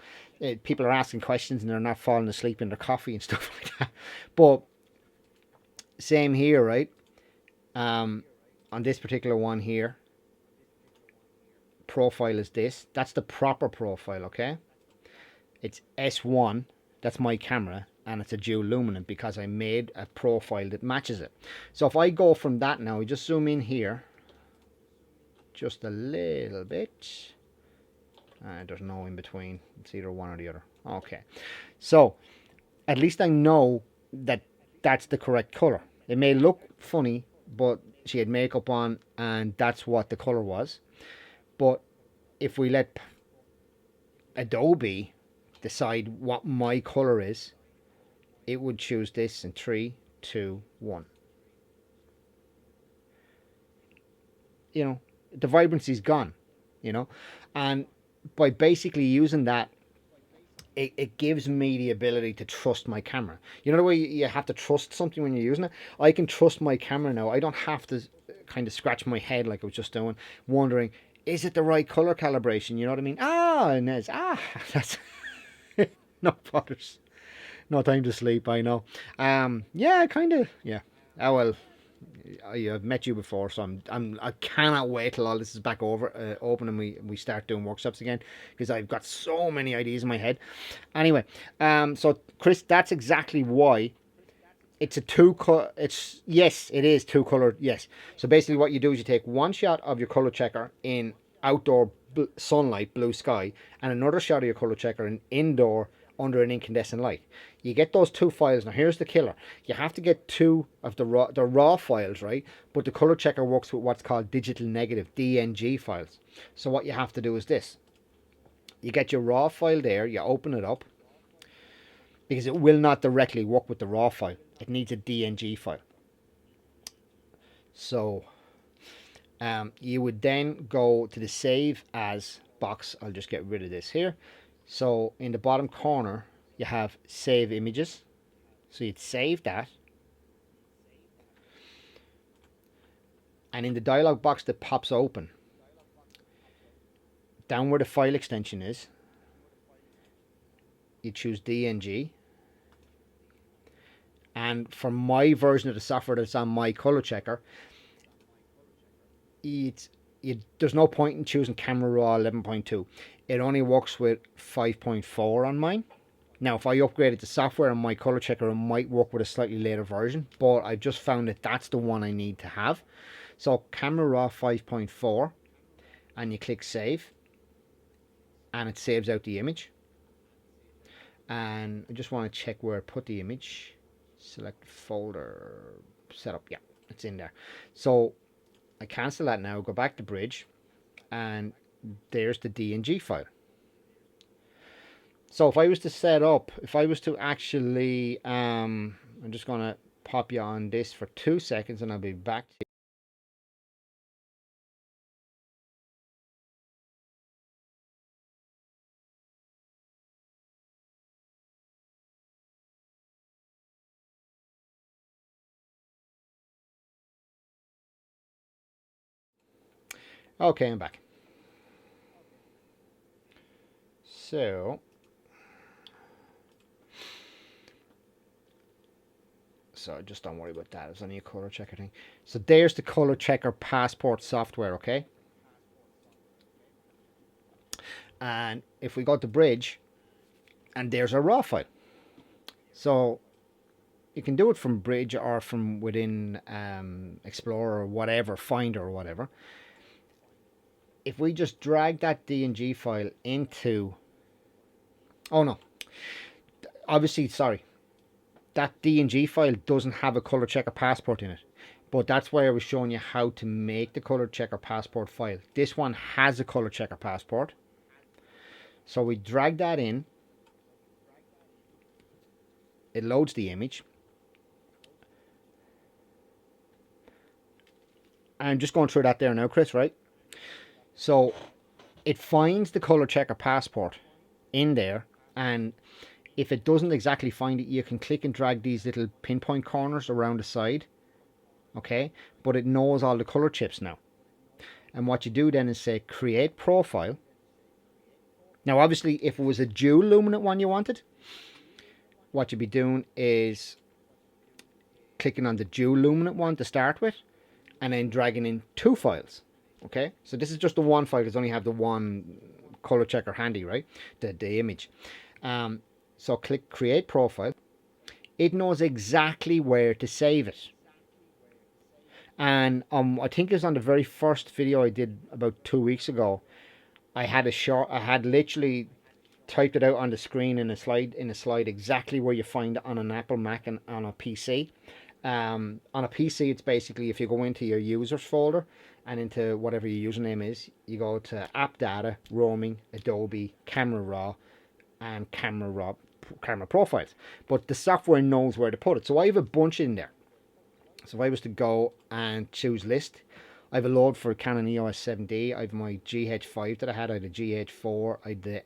people are asking questions and they're not falling asleep in their coffee and stuff like that. But same here, right? On this particular one here, profile is this. That's the proper profile, okay? It's S1. That's my camera, and it's a dual luminant, because I made a profile that matches it. So if I go from that now, we just zoom in here just a little bit. There's no in between. It's either one or the other. Okay. So at least I know that that's the correct color. It may look funny, but she had makeup on, and that's what the color was. But if we let Adobe decide what my color is, it would choose this in 3, 2, 1. You know, the vibrancy's gone, you know, and by basically using that, it gives me the ability to trust my camera. You know the way you have to trust something when you're using it? I can trust my camera now. I don't have to kind of scratch my head like I was just doing, wondering, is it the right color calibration? You know what I mean? And there's, that's no bothers. No time to sleep, I know. Yeah, kind of, yeah. Well, I've met you before, so I cannot wait till all this is back open, and we start doing workshops again, because I've got so many ideas in my head. Anyway, so Chris, that's exactly why it's a yes, it is two color. Yes. So basically, what you do is you take one shot of your color checker in outdoor sunlight, blue sky, and another shot of your color checker in indoor under an incandescent light. You get those two files. Now here's the killer. You have to get two of the raw files, right? But the color checker works with what's called digital negative, DNG files. So what you have to do is this. You get your raw file there, you open it up, because it will not directly work with the raw file. It needs a DNG file. So you would then go to the save as box. I'll just get rid of this here. So in the bottom corner, you have save images. So you'd save that. And in the dialog box that pops open, down where the file extension is, you choose DNG. And for my version of the software that's on my color checker, there's no point in choosing Camera Raw 11.2. It only works with 5.4 on mine. Now, if I upgraded the software on my color checker, it might work with a slightly later version, but I just found that that's the one I need to have. So Camera Raw 5.4, and you click save, and it saves out the image. And I just want to check where I put the image. Select folder, setup. Yeah, it's in there. So I cancel that now, go back to Bridge, and there's the DNG file. So if I was to set up, if I was to actually, I'm just going to pop you on this for 2 seconds and I'll be back to you. Okay, I'm back. So just don't worry about that. It's only a color checker thing. So there's the color checker passport software, okay? And if we go to Bridge, and there's a raw file. So you can do it from Bridge or from within Explorer or whatever, Finder or whatever. If we just drag that DNG file into, oh no, obviously, sorry, that DNG file doesn't have a color checker passport in it. But that's why I was showing you how to make the color checker passport file. This one has a color checker passport. So we drag that in. It loads the image. I'm just going through that there now, Chris, right? So it finds the color checker passport in there, and if it doesn't exactly find it, you can click and drag these little pinpoint corners around the side, okay? But it knows all the color chips now. And what you do then is say create profile. Now obviously if it was a dual luminant one you wanted, what you'd be doing is clicking on the dual luminant one to start with, and then dragging in 2 files. Okay, so this is just the one file because only have the one color checker handy, right? The image. So click create profile. It knows exactly where to save it. And I think it was on the very first video I did about 2 weeks ago. I had literally typed it out on the screen in a slide exactly where you find it on an Apple Mac and on a PC. On a PC, it's basically if you go into your users folder and into whatever your username is, you go to App Data, Roaming, Adobe, Camera Raw, and Camera Profiles. But the software knows where to put it. So I have a bunch in there. So if I was to go and choose list, I have a load for Canon EOS 7D. I have my GH5 that I had. I had a GH4, I had the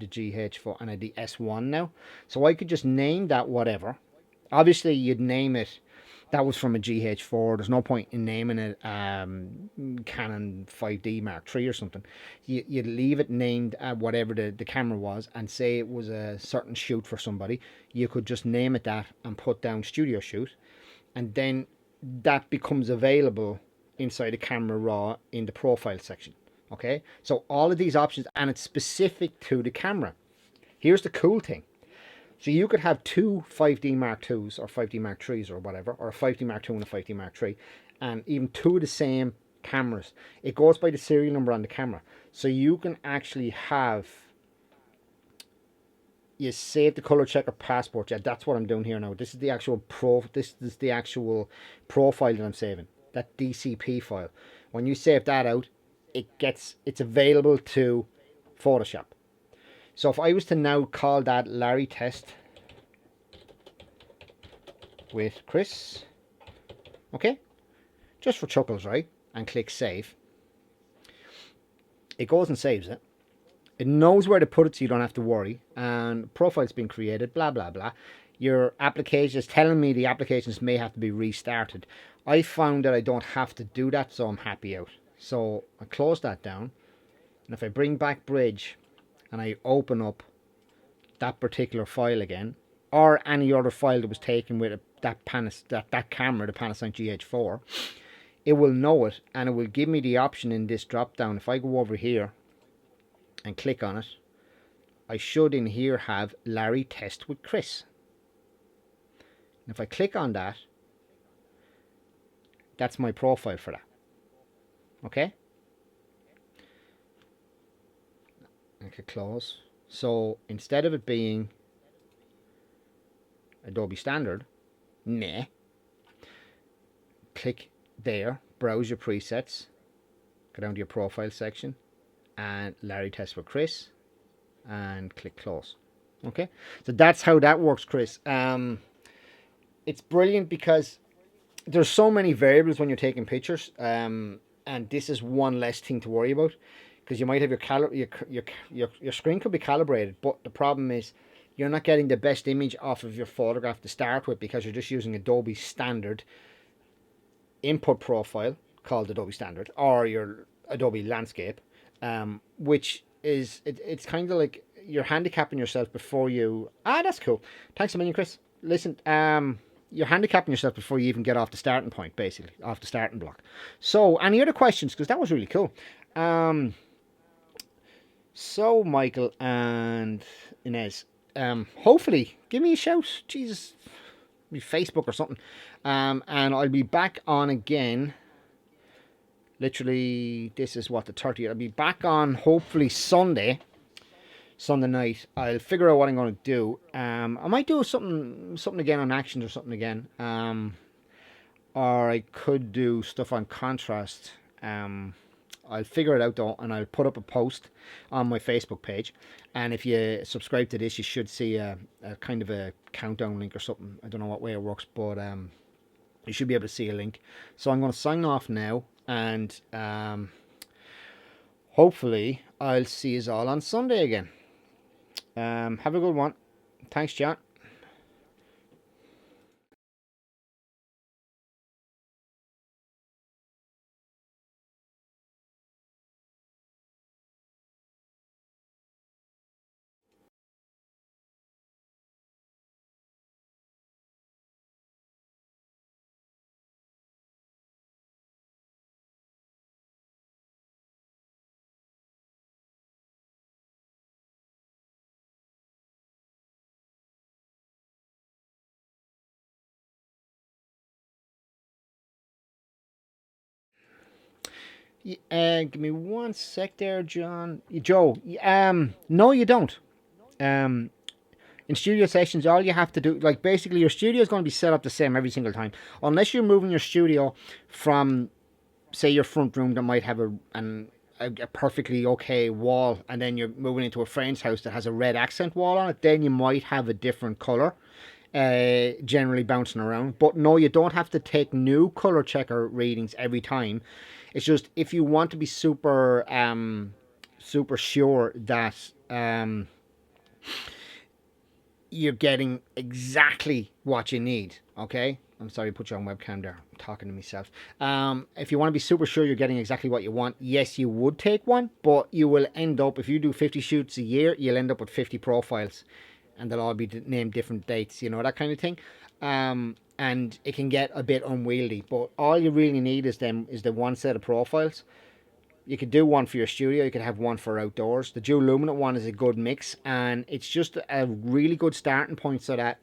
GH4, and I had the S1 now. So I could just name that whatever. Obviously, you'd name it. That was from a GH4. There's no point in naming it Canon 5D Mark III or something. You'd leave it named whatever the camera was, and say it was a certain shoot for somebody. You could just name it that and put down studio shoot, and then that becomes available inside the Camera Raw in the profile section. Okay, so all of these options, and it's specific to the camera. Here's the cool thing. So you could have 2 5D Mark IIs or 5D Mark IIIs or whatever, or a 5D Mark II and a 5D Mark III, and even 2 of the same cameras. It goes by the serial number on the camera. So you can actually have, you save the color checker passport. Yeah, that's what I'm doing here now. This is the actual profile that I'm saving. That DCP file. When you save that out, it's available to Photoshop. So if I was to now call that Larry Test with Chris, okay, just for chuckles, right, and click save, it goes and saves it. It knows where to put it so you don't have to worry, and profile's been created, blah blah blah. Your application is telling me the applications may have to be restarted. I found that I don't have to do that, so I'm happy out. So I close that down, and if I bring back Bridge and I open up that particular file again, or any other file that was taken with that camera, the Panasonic GH4, it will know it, and it will give me the option in this drop down. If I go over here and click on it, I should in here have Larry Test with Chris. And if I click on that, that's my profile for that. Okay? I could close. So instead of it being Adobe Standard, Nah. Click there, browse your presets, go down to your profile section, and Larry Test with Chris, and click close. Okay, so that's how that works, Chris. It's brilliant because there's so many variables when you're taking pictures, and this is one less thing to worry about, because you might have your screen could be calibrated, but the problem is you're not getting the best image off of your photograph to start with, because you're just using Adobe standard input profile called Adobe Standard, or your Adobe Landscape, which is it's kind of like you're handicapping yourself before you. That's cool. Thanks a million, Chris. Listen, you're handicapping yourself before you even get off the starting point, basically off the starting block. So, any other questions? Because that was really cool. So Michael and Inez, hopefully give me a shout. Jesus, me Facebook or something. And I'll be back on again. Literally, this is what, the 30th. I'll be back on hopefully Sunday night. I'll figure out what I'm going to do. I might do something again on actions or something again. Or I could do stuff on contrast. I'll figure it out though, and I'll put up a post on my Facebook page. And if you subscribe to this, you should see a kind of a countdown link or something. I don't know what way it works, but you should be able to see a link. So I'm going to sign off now, and hopefully I'll see you all on Sunday again. Have a good one. Thanks, John. Give me one sec there, John. Joe. No, you don't. Um, in studio sessions, all you have to do, like basically, your studio is going to be set up the same every single time, unless you're moving your studio from, say, your front room that might have a perfectly okay wall, and then you're moving into a friend's house that has a red accent wall on it. Then you might have a different color. Generally bouncing around, but no, you don't have to take new color checker readings every time. It's just if you want to be super sure that you're getting exactly what you need. Okay, I'm sorry, put you on webcam there. I'm talking to myself. If you want to be super sure you're getting exactly what you want, yes, you would take one, but you will end up, if you do 50 shoots a year, you'll end up with 50 profiles, and they'll all be named different dates, that kind of thing. And it can get a bit unwieldy, but all you really need is the one set of profiles. You could do one for your studio, you could have one for outdoors. The dual luminant one is a good mix, and it's just a really good starting point, so that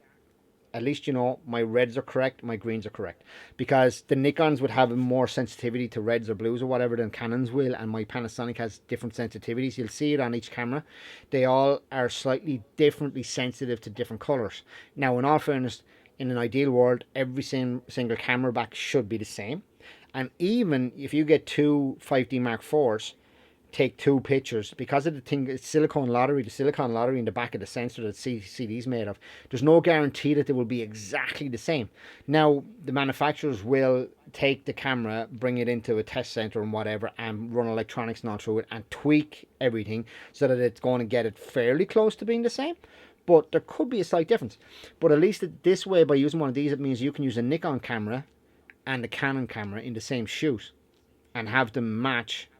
at least my reds are correct, my greens are correct. Because the Nikons would have more sensitivity to reds or blues or whatever than Canons will, and my Panasonic has different sensitivities. You'll see it on each camera. They all are slightly differently sensitive to different colors. Now, in all fairness, in an ideal world, every single camera back should be the same. And even if you get two 5D Mark IVs, take two pictures, because of the thing, it's the silicone lottery in the back of the sensor that CD's made of, there's no guarantee that they will be exactly the same. Now, the manufacturers will take the camera, bring it into a test center and whatever, and run electronics and all through it and tweak everything so that it's going to get it fairly close to being the same. But there could be a slight difference. But at least this way, by using one of these, it means you can use a Nikon camera and a Canon camera in the same shoot and have them match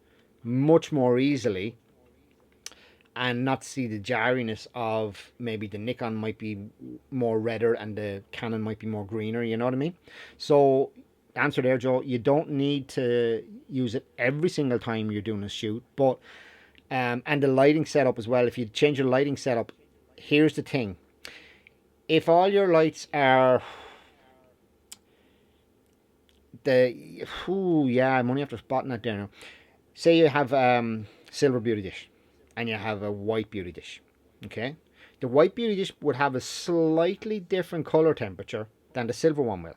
much more easily, and not see the jarriness of maybe the Nikon might be more redder and the Canon might be more greener, you know what I mean? So, answer there, Joe, you don't need to use it every single time you're doing a shoot, but and the lighting setup as well. If you change your lighting setup, here's the thing. If all your lights are I'm only after spotting that there now. Say you have silver beauty dish and you have a white beauty dish. Okay, the white beauty dish would have a slightly different color temperature than the silver one will.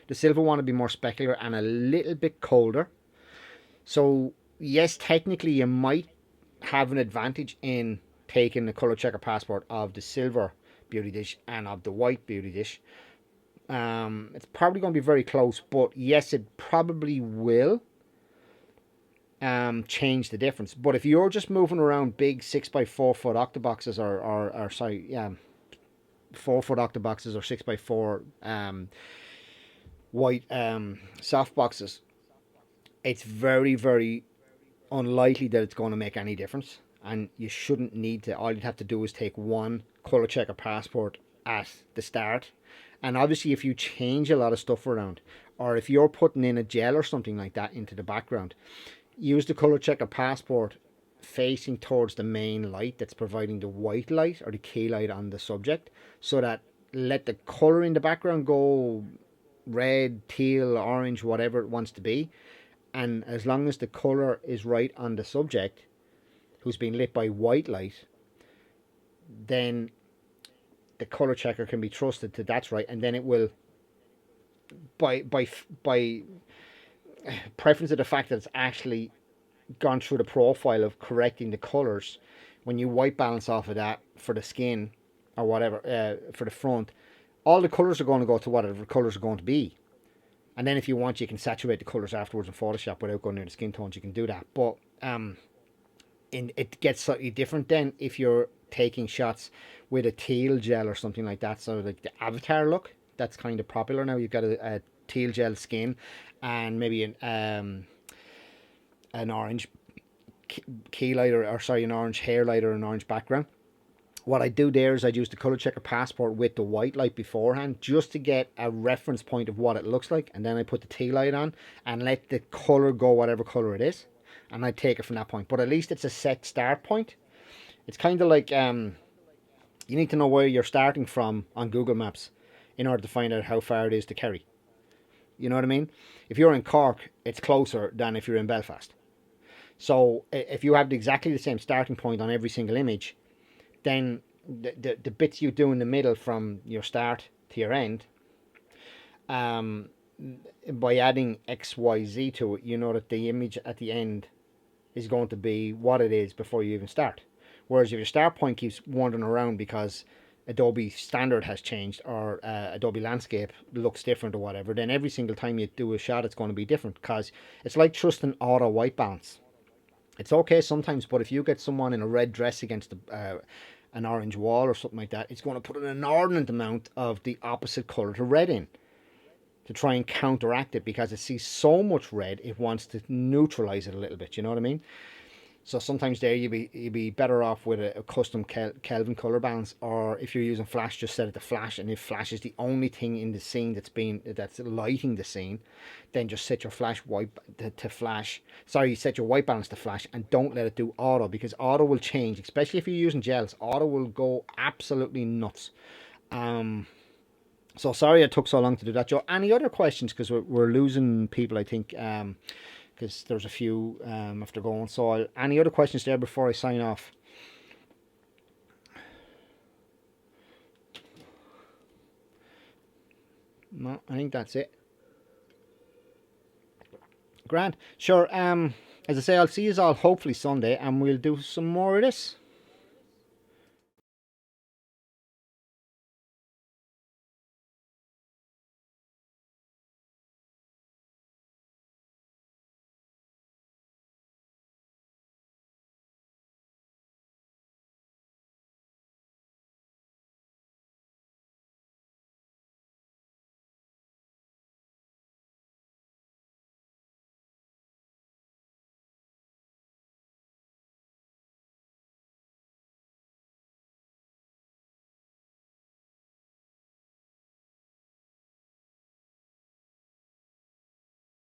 The silver one will be more specular and a little bit colder. So yes, technically you might have an advantage in taking the color checker passport of the silver beauty dish and of the white beauty dish. It's probably going to be very close, but yes, it probably will change the difference. But if you're just moving around big 6x4 foot octoboxes or sorry, yeah, 4 foot octoboxes or 6x4 white soft boxes, it's very, very unlikely that it's going to make any difference. And you shouldn't need to. All you'd have to do is take one color checker passport at the start. And obviously, if you change a lot of stuff around, or if you're putting in a gel or something like that into the background, use the color checker passport facing towards the main light that's providing the white light or the key light on the subject, so that let the color in the background go red, teal, orange, whatever it wants to be. And as long as the color is right on the subject who's being lit by white light, then the color checker can be trusted to that's right, and then it will, by preference of the fact that it's actually gone through the profile of correcting the colors. When you white balance off of that for the skin or whatever, for the front, all the colors are going to go to whatever the colors are going to be. And then if you want, you can saturate the colors afterwards in Photoshop without going near the skin tones. You can do that. But it gets slightly different then if you're taking shots with a teal gel or something like that. So like the Avatar look, that's kind of popular now. You've got a teal gel skin and maybe an orange key light or sorry, an orange hair light or an orange background. What I do there is I use the color checker passport with the white light beforehand just to get a reference point of what it looks like, and then I put the tea light on and let the color go whatever color it is, and I take it from that point. But at least it's a set start point. It's kind of like you need to know where you're starting from on Google Maps in order to find out how far it is to Kerry. You know what I mean? If you're in Cork, it's closer than if you're in Belfast. So if you have exactly the same starting point on every single image, then the bits you do in the middle from your start to your end, by adding XYZ to it, you know that the image at the end is going to be what it is before you even start. Whereas if your start point keeps wandering around because Adobe Standard has changed or Adobe Landscape looks different or whatever, then every single time you do a shot, it's going to be different, because it's like trusting auto white balance. It's okay sometimes, but if you get someone in a red dress against an orange wall or something like that, it's going to put an inordinate amount of the opposite color to red in to try and counteract it, because it sees so much red, it wants to neutralize it a little bit. You know what I mean? So sometimes there you'd be better off with a custom Kelvin color balance, or if you're using flash, just set it to flash, and if flash is the only thing in the scene that's lighting the scene, then just set your flash white to flash. Sorry, set your white balance to flash, and don't let it do auto, because auto will change, especially if you're using gels. Auto will go absolutely nuts. So sorry it took so long to do that, Joe. Any other questions? Because we're losing people, I think. Because there's a few after going. So any other questions there before I sign off? No, I think that's it. Grand. Sure. As I say, I'll see you all hopefully Sunday, and we'll do some more of this.